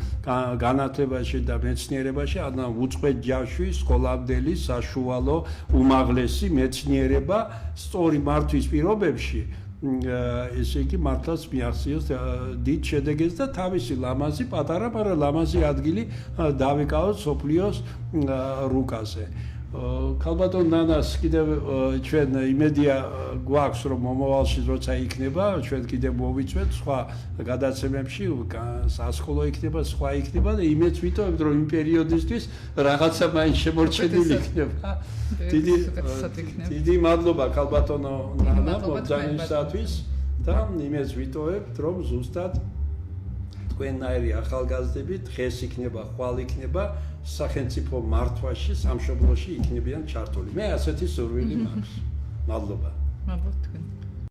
განათლებაში და მეცნიერებაში ანუ უწყვეტ ჯავში სკოლამდელი საშუალო უმაღლესი მეცნიერება სწორი მართვის პირობებში ესე იგი მართლაც მიაღწიოს დიდ შედეგებს და თავისი ლამაზი პატარა, მაგრამ ლამაზი ადგილი დავიკავოთ სოფლიოს რუკაზე. ქალბატონ ნანას კიდევ ჩვენ იმედია გვაქვს რომ მომავალში როცა იქნება ჩვენ კიდევ მოვიწვევთ სხვა გადაცემებში სასკოლო იქნება სხვა იქნება და იმედს ვიტოვებთ რომ იმ პერიოდისთვის რაღაცა მაინც შემორჩენილი იქნება. დიდი მადლობა ქალბატონო ნანა ბრძანებისათვის და იმედს ვიტოვებთ რომ ზუსტად თქვენნაირი ახალგაზრდები დღეს იქნება ხვალ იქნება სახელმწიფო მართვაში სამშობლოში იქნებიან ჩართული. მე ასეთი სურვილი მაქვს. მადლობა. მადლობა თქვენ.